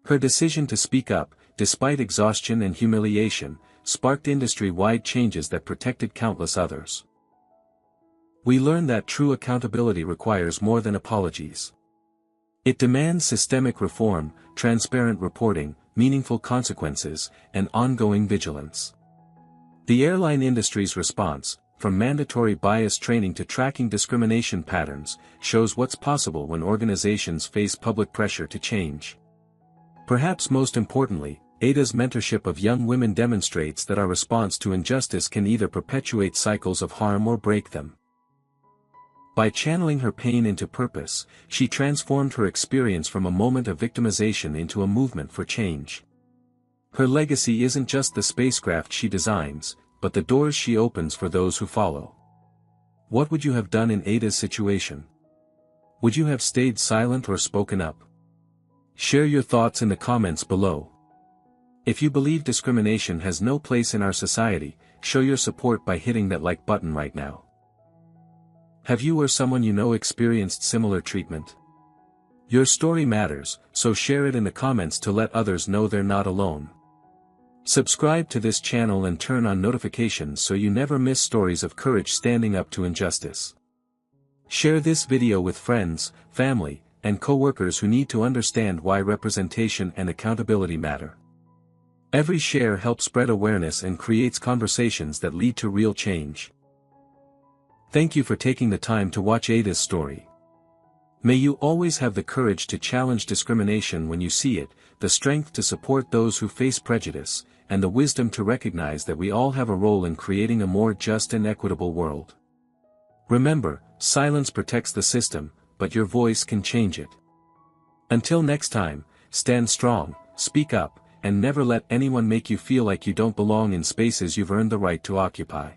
Her decision to speak up, despite exhaustion and humiliation, sparked industry-wide changes that protected countless others. We learn that true accountability requires more than apologies. It demands systemic reform, transparent reporting, meaningful consequences, and ongoing vigilance. The airline industry's response, from mandatory bias training to tracking discrimination patterns, shows what's possible when organizations face public pressure to change. Perhaps most importantly, Ada's mentorship of young women demonstrates that our response to injustice can either perpetuate cycles of harm or break them. By channeling her pain into purpose, she transformed her experience from a moment of victimization into a movement for change. Her legacy isn't just the spacecraft she designs, but the doors she opens for those who follow. What would you have done in Ada's situation? Would you have stayed silent or spoken up? Share your thoughts in the comments below. If you believe discrimination has no place in our society, show your support by hitting that like button right now. Have you or someone you know experienced similar treatment? Your story matters, so share it in the comments to let others know they're not alone. Subscribe to this channel and turn on notifications so you never miss stories of courage standing up to injustice. Share this video with friends, family, and co-workers who need to understand why representation and accountability matter. Every share helps spread awareness and creates conversations that lead to real change. Thank you for taking the time to watch Ada's story. May you always have the courage to challenge discrimination when you see it, the strength to support those who face prejudice, and the wisdom to recognize that we all have a role in creating a more just and equitable world. Remember, silence protects the system, but your voice can change it. Until next time, stand strong, speak up, and never let anyone make you feel like you don't belong in spaces you've earned the right to occupy.